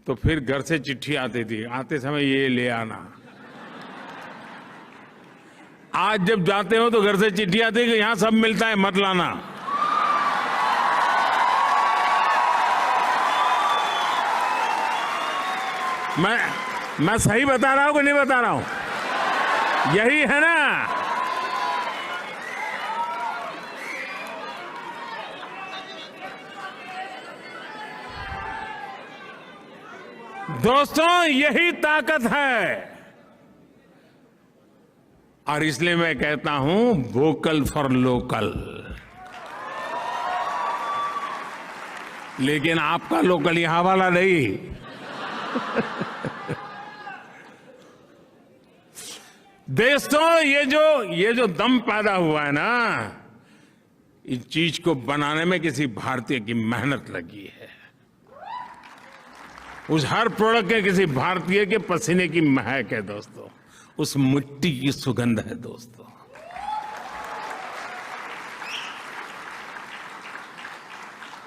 तो फिर घर से चिट्ठी आती थी, आते समय ये ले आना। आज जब जाते हो तो घर से चिट्ठी आती है कि यहां सब मिलता है, मत लाना। मैं सही बता रहा हूं कि नहीं बता रहा हूं? यही है ना। दोस्तों, यही ताकत है। और इसलिए मैं कहता हूं वोकल फॉर लोकल। लेकिन आपका लोकल यहां वाला नहीं। दोस्तों, ये जो दम पैदा हुआ है ना, इस चीज को बनाने में किसी भारतीय की मेहनत लगी है। उस हर प्रोडक्ट के किसी भारतीय के पसीने की महक है दोस्तों, उस मिट्टी की सुगंध है दोस्तों।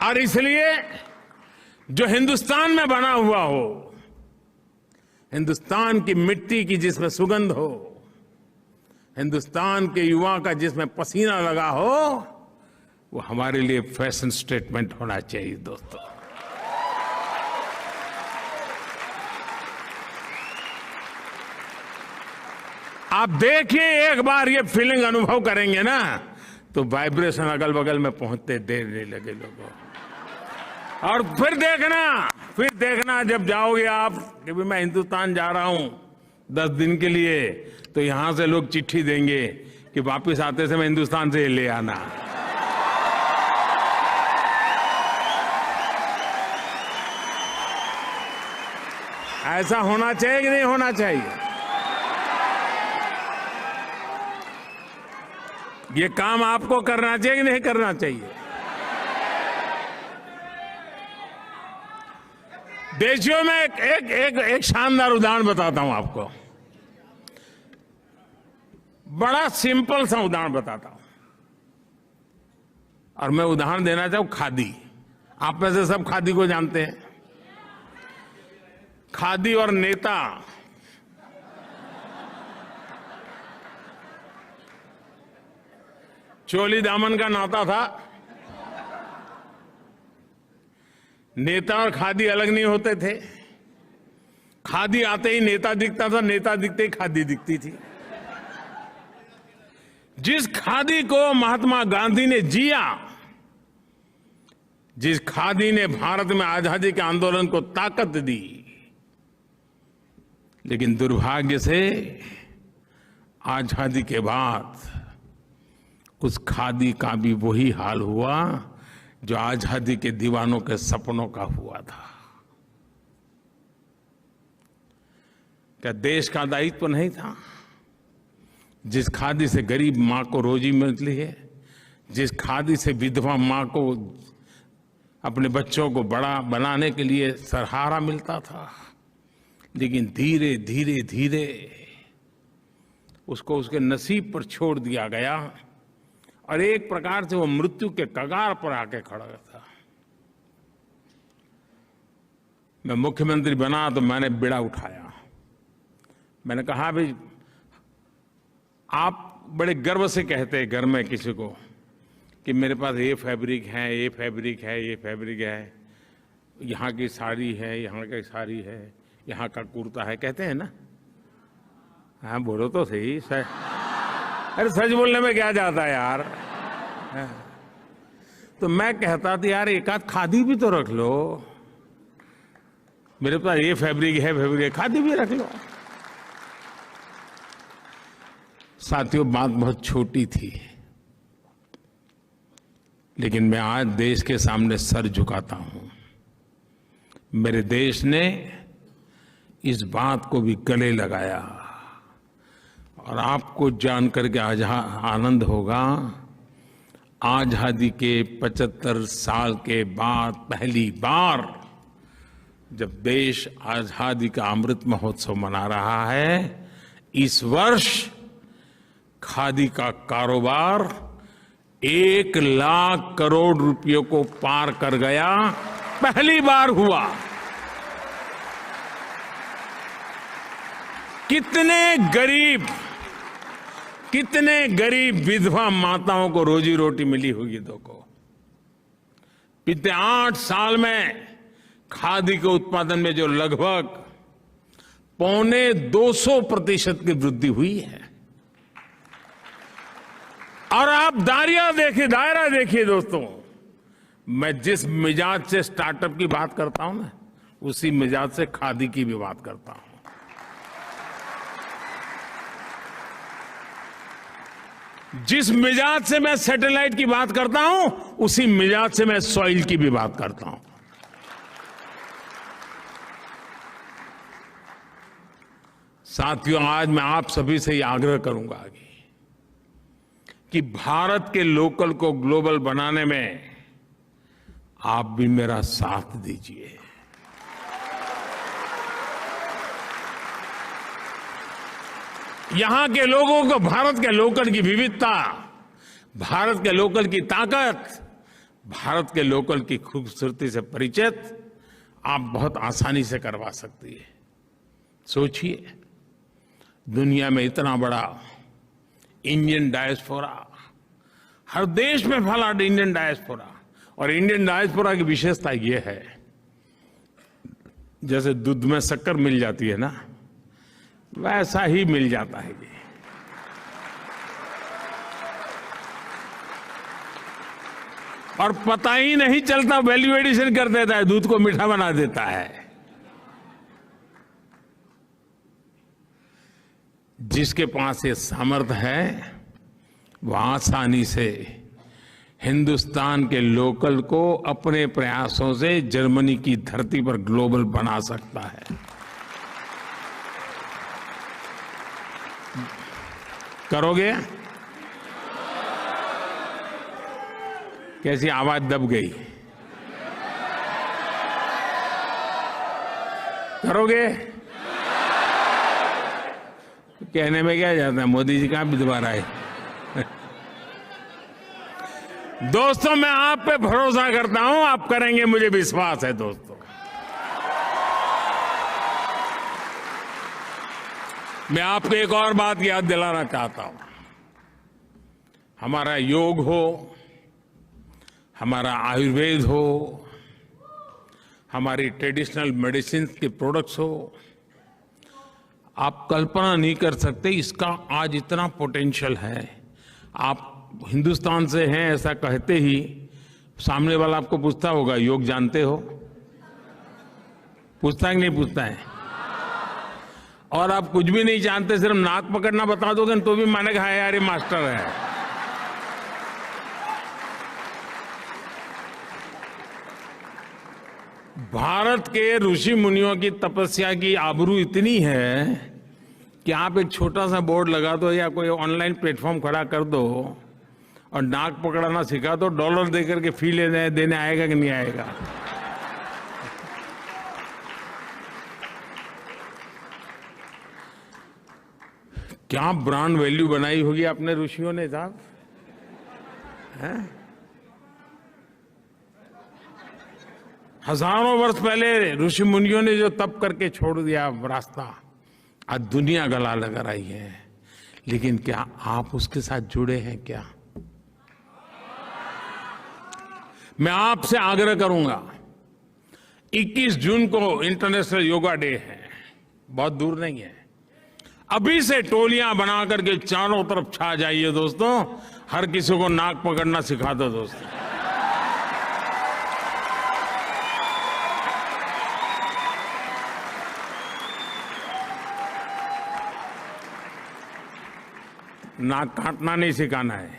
और इसलिए जो हिंदुस्तान में बना हुआ हो, हिंदुस्तान की मिट्टी की जिसमें सुगंध हो, हिंदुस्तान के युवा का जिसमें पसीना लगा हो, वो हमारे लिए फैशन स्टेटमेंट होना चाहिए दोस्तों। आप देखिए, एक बार ये फीलिंग अनुभव करेंगे ना, तो वाइब्रेशन अगल बगल में पहुंचते देर नहीं लगे लोगों। और फिर देखना जब जाओगे आप कि भी मैं हिंदुस्तान जा रहा हूं 10 दिन के लिए, तो यहां से लोग चिट्ठी देंगे कि वापस आते समय हिंदुस्तान से ले आना। ऐसा होना चाहिए कि नहीं होना चाहिए? ये काम आपको करना चाहिए कि नहीं करना चाहिए? देशियों में एक शानदार उदाहरण बताता हूं आपको। बड़ा सिंपल सा उदाहरण बताता हूं, और मैं उदाहरण देना चाहूं खादी। आप में से सब खादी को जानते हैं। खादी और नेता चोली दामन का नाता था। नेता और खादी अलग नहीं होते थे। खादी आते ही नेता दिखता था, नेता दिखते ही खादी दिखती थी। जिस खादी को महात्मा गांधी ने जिया, जिस खादी ने भारत में आजादी के आंदोलन को ताकत दी, लेकिन दुर्भाग्य से आजादी के बाद उस खादी का भी वही हाल हुआ जो आजादी के दीवानों के सपनों का हुआ था। क्या देश का दायित्व नहीं था? जिस खादी से गरीब मां को रोजी मिलती है, जिस खादी से विधवा मां को अपने बच्चों को बड़ा बनाने के लिए सहारा मिलता था, लेकिन धीरे धीरे धीरे उसको उसके नसीब पर छोड़ दिया गया और एक प्रकार से वो मृत्यु के कगार पर आके खड़ा था। मैं मुख्यमंत्री बना तो मैंने बीड़ा उठाया। मैंने कहा, भाई आप बड़े गर्व से कहते हैं घर में किसी को कि मेरे पास ये फैब्रिक है, ये फैब्रिक है, ये फैब्रिक है, यहाँ की साड़ी है, यहाँ की साड़ी है, यहाँ का कुर्ता है, कहते हैं ना? हाँ, बोलो तो सही। अरे सच बोलने में क्या जाता है यार। तो मैं कहता था यार एक आध खादी भी तो रख लो। मेरे पास ये फैब्रिक है, खादी भी रख लो। साथियों, बात बहुत छोटी थी, लेकिन मैं आज देश के सामने सर झुकाता हूं। मेरे देश ने इस बात को भी गले लगाया, और आपको जानकर के आज आनंद होगा, आजादी के 75 साल के बाद पहली बार जब देश आजादी का अमृत महोत्सव मना रहा है, इस वर्ष खादी का कारोबार 1 लाख करोड़ रुपयों को पार कर गया। पहली बार हुआ। कितने गरीब विधवा माताओं को रोजी रोटी मिली होगी। देखो, पिछले 8 साल में खादी के उत्पादन में जो लगभग 250% की वृद्धि हुई है। और आप दायरा देखिए दोस्तों, मैं जिस मिजाज से स्टार्टअप की बात करता हूं ना, उसी मिजाज से खादी की भी बात करता हूं। जिस मिजाज से मैं सैटेलाइट की बात करता हूं, उसी मिजाज से मैं सॉइल की भी बात करता हूं। साथियों, आज मैं आप सभी से ये आग्रह करूंगा कि भारत के लोकल को ग्लोबल बनाने में आप भी मेरा साथ दीजिए। यहां के लोगों को भारत के लोकल की विविधता, भारत के लोकल की ताकत, भारत के लोकल की खूबसूरती से परिचित आप बहुत आसानी से करवा सकती है। सोचिए, दुनिया में इतना बड़ा इंडियन डायस्पोरा, हर देश में फैला इंडियन डायस्पोरा, और इंडियन डायस्पोरा की विशेषता यह है, जैसे दूध में शक्कर मिल जाती है ना, वैसा ही मिल जाता है ये। और पता ही नहीं चलता, वैल्यू एडिशन कर देता है, दूध को मीठा बना देता है। जिसके पास ये सामर्थ्य है, वो आसानी से हिंदुस्तान के लोकल को अपने प्रयासों से जर्मनी की धरती पर ग्लोबल बना सकता है। करोगे? कैसी आवाज दब गई? करोगे? कहने में क्या जाता है, मोदी जी कहां भी दोबारा आए। दोस्तों, मैं आप पे भरोसा करता हूं, आप करेंगे, मुझे विश्वास है। दोस्तों, मैं आपको एक और बात याद दिलाना चाहता हूं। हमारा योग हो, हमारा आयुर्वेद हो, हमारी ट्रेडिशनल मेडिसिन के प्रोडक्ट्स हो, आप कल्पना नहीं कर सकते इसका आज इतना पोटेंशियल है। आप हिंदुस्तान से हैं ऐसा कहते ही सामने वाला आपको पूछता होगा, योग जानते हो? पूछता है कि नहीं पूछता है? और आप कुछ भी नहीं जानते, सिर्फ नाक पकड़ना बता दोगे तो भी मानेगा हाँ यार ये मास्टर है। भारत के ऋषि मुनियों की तपस्या की आबरू इतनी है कि आप एक छोटा सा बोर्ड लगा दो या कोई ऑनलाइन प्लेटफॉर्म खड़ा कर दो और नाक पकड़ना सिखा दो, डॉलर देकर के फी देने आएगा कि नहीं आएगा? क्या ब्रांड वैल्यू बनाई होगी अपने ऋषियों ने साहब, हैं? हजारों वर्ष पहले ऋषि मुनियों ने जो तप करके छोड़ दिया रास्ता, आज दुनिया गला लगा रही है। लेकिन क्या आप उसके साथ जुड़े हैं क्या? मैं आपसे आग्रह करूंगा, 21 जून को इंटरनेशनल योगा डे है, बहुत दूर नहीं है। अभी से टोलियां बना करके चारों तरफ छा जाइए दोस्तों, हर किसी को नाक पकड़ना सिखा दो दोस्तों। नाक काटना नहीं सिखाना है।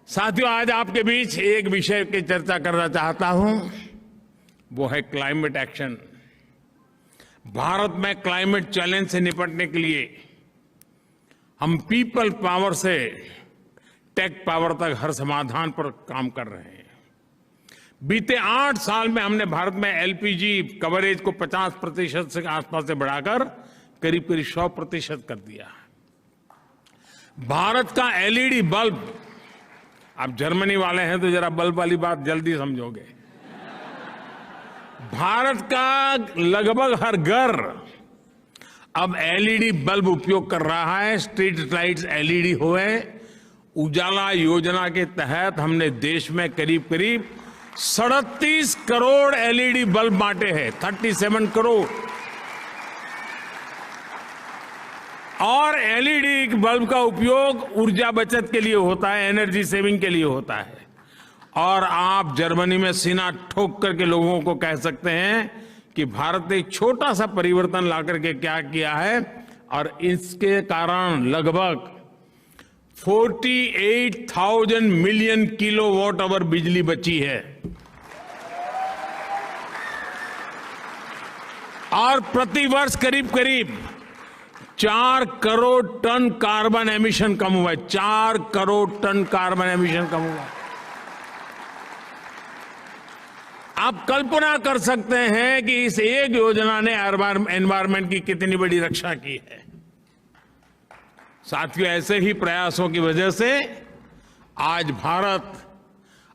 साथियों, आज आपके बीच एक विषय की चर्चा करना चाहता हूं, वो है क्लाइमेट एक्शन। भारत में क्लाइमेट चैलेंज से निपटने के लिए हम पीपल पावर से टेक पावर तक हर समाधान पर काम कर रहे हैं। बीते 8 साल में हमने भारत में एलपीजी कवरेज को 50% से आसपास से बढ़ाकर करीब 100% कर दिया। भारत का एलईडी बल्ब, आप जर्मनी वाले हैं तो जरा बल्ब वाली बात जल्दी समझोगे। भारत का लगभग हर घर अब एलईडी बल्ब उपयोग कर रहा है। स्ट्रीट लाइट्स एलईडी हुए। उजाला योजना के तहत हमने देश में करीब करीब 37 करोड़ एलईडी बल्ब बांटे हैं, 37 करोड़। और एलईडी बल्ब का उपयोग ऊर्जा बचत के लिए होता है, एनर्जी सेविंग के लिए होता है। और आप जर्मनी में सीना ठोक करके लोगों को कह सकते हैं कि भारत ने एक छोटा सा परिवर्तन ला करके क्या किया है, और इसके कारण लगभग 48,000 मिलियन किलोवाट आवर बिजली बची है। और प्रतिवर्ष करीब करीब 4 करोड़ टन कार्बन एमिशन कम हुआ है। 4 करोड़ टन कार्बन एमिशन कम हुआ है। आप कल्पना कर सकते हैं कि इस एक योजना ने एनवायरमेंट की कितनी बड़ी रक्षा की है। साथियों, ऐसे ही प्रयासों की वजह से आज भारत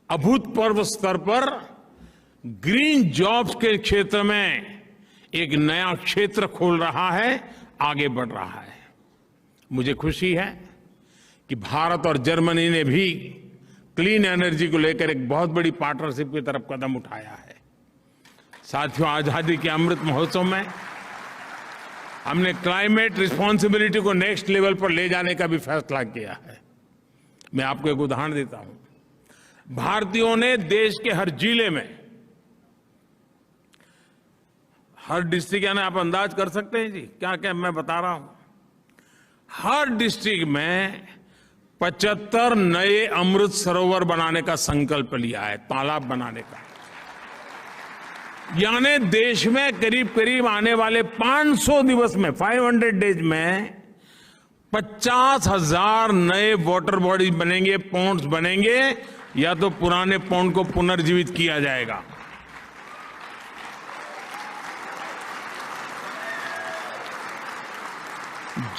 अभूतपूर्व स्तर पर ग्रीन जॉब्स के क्षेत्र में एक नया क्षेत्र खोल रहा है, आगे बढ़ रहा है। मुझे खुशी है कि भारत और जर्मनी ने भी क्लीन एनर्जी को लेकर एक बहुत बड़ी पार्टनरशिप की तरफ कदम उठाया है। साथियों, आजादी के अमृत महोत्सव में हमने क्लाइमेट रिस्पॉन्सिबिलिटी को नेक्स्ट लेवल पर ले जाने का भी फैसला किया है। मैं आपको एक उदाहरण देता हूं। भारतीयों ने देश के हर जिले में, हर डिस्ट्रिक्ट, यानी आप अंदाज कर सकते हैं जी क्या क्या मैं बता रहा हूं। हर डिस्ट्रिक्ट में 75 नए अमृत सरोवर बनाने का संकल्प लिया है, तालाब बनाने का। यानी देश में करीब करीब आने वाले 500 दिवस में, 500 डेज में 50,000 नए वाटर बॉडीज बनेंगे, पॉन्ड्स बनेंगे, या तो पुराने पॉन्ड को पुनर्जीवित किया जाएगा।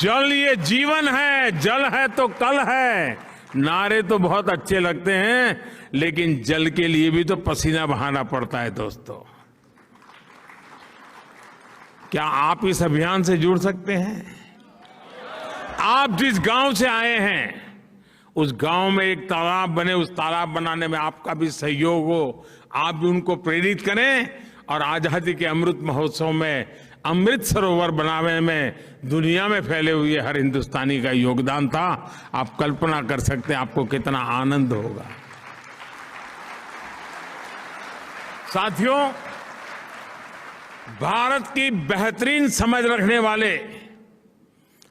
जल ये जीवन है, जल है तो कल है। नारे तो बहुत अच्छे लगते हैं, लेकिन जल के लिए भी तो पसीना बहाना पड़ता है। दोस्तों, क्या आप इस अभियान से जुड़ सकते हैं? आप जिस गांव से आए हैं, उस गांव में एक तालाब बने, उस तालाब बनाने में आपका भी सहयोग हो। आप भी उनको प्रेरित करें, और आजादी के अमृत महोत्सव में अमृत सरोवर बनाने में दुनिया में फैले हुए हर हिंदुस्तानी का योगदान था। आप कल्पना कर सकते हैं आपको कितना आनंद होगा। साथियों, भारत की बेहतरीन समझ रखने वाले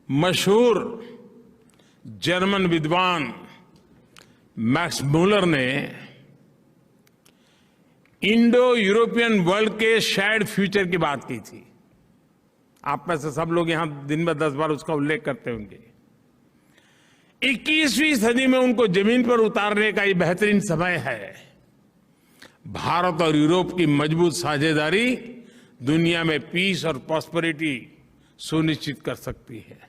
मशहूर जर्मन विद्वान मैक्स मूलर ने इंडो यूरोपियन वर्ल्ड के शेयर्ड फ्यूचर की बात की थी। आप में से सब लोग यहां दिन में 10 बार उसका उल्लेख करते होंगे। 21वीं सदी में उनको जमीन पर उतारने का ये बेहतरीन समय है। भारत और यूरोप की मजबूत साझेदारी दुनिया में पीस और प्रॉस्पेरिटी सुनिश्चित कर सकती है।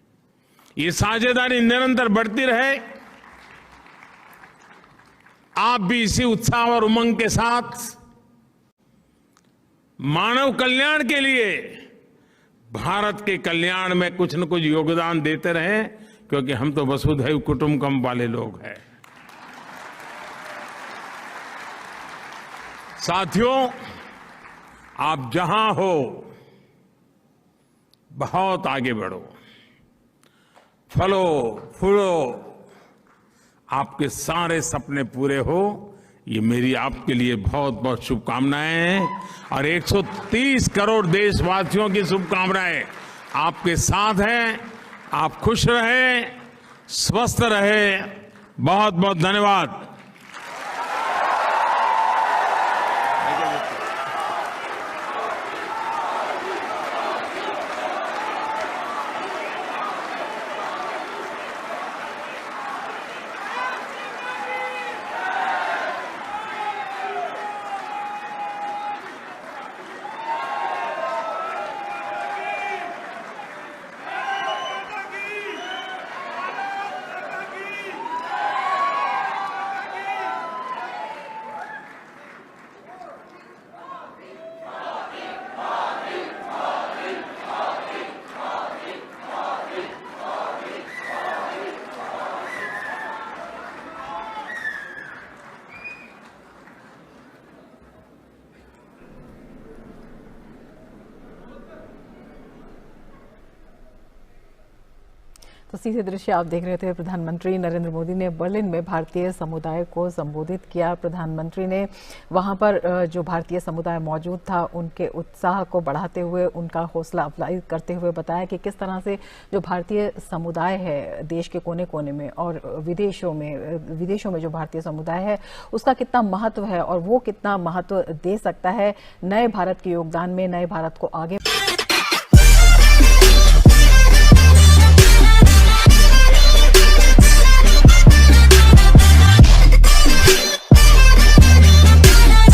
ये साझेदारी निरंतर बढ़ती रहे। आप भी इसी उत्साह और उमंग के साथ मानव कल्याण के लिए, भारत के कल्याण में कुछ न कुछ योगदान देते रहें, क्योंकि हम तो वसुधैव कुटुंबकम वाले लोग हैं। साथियों, आप जहां हो, बहुत आगे बढ़ो, फलो फूलो, आपके सारे सपने पूरे हो, ये मेरी आपके लिए बहुत बहुत शुभकामनाएं हैं। और 130 करोड़ देशवासियों की शुभकामनाएं आपके साथ हैं। आप खुश रहें, स्वस्थ रहें। बहुत बहुत धन्यवाद। तो सीधे दृश्य आप देख रहे थे। प्रधानमंत्री नरेंद्र मोदी ने बर्लिन में भारतीय समुदाय को संबोधित किया। प्रधानमंत्री ने वहां पर जो भारतीय समुदाय मौजूद था उनके उत्साह को बढ़ाते हुए उनका हौसला अफजाई करते हुए बताया कि किस तरह से जो भारतीय समुदाय है देश के कोने कोने में और विदेशों में जो भारतीय समुदाय है उसका कितना महत्व है और वो कितना महत्व दे सकता है नए भारत के योगदान में, नए भारत को आगे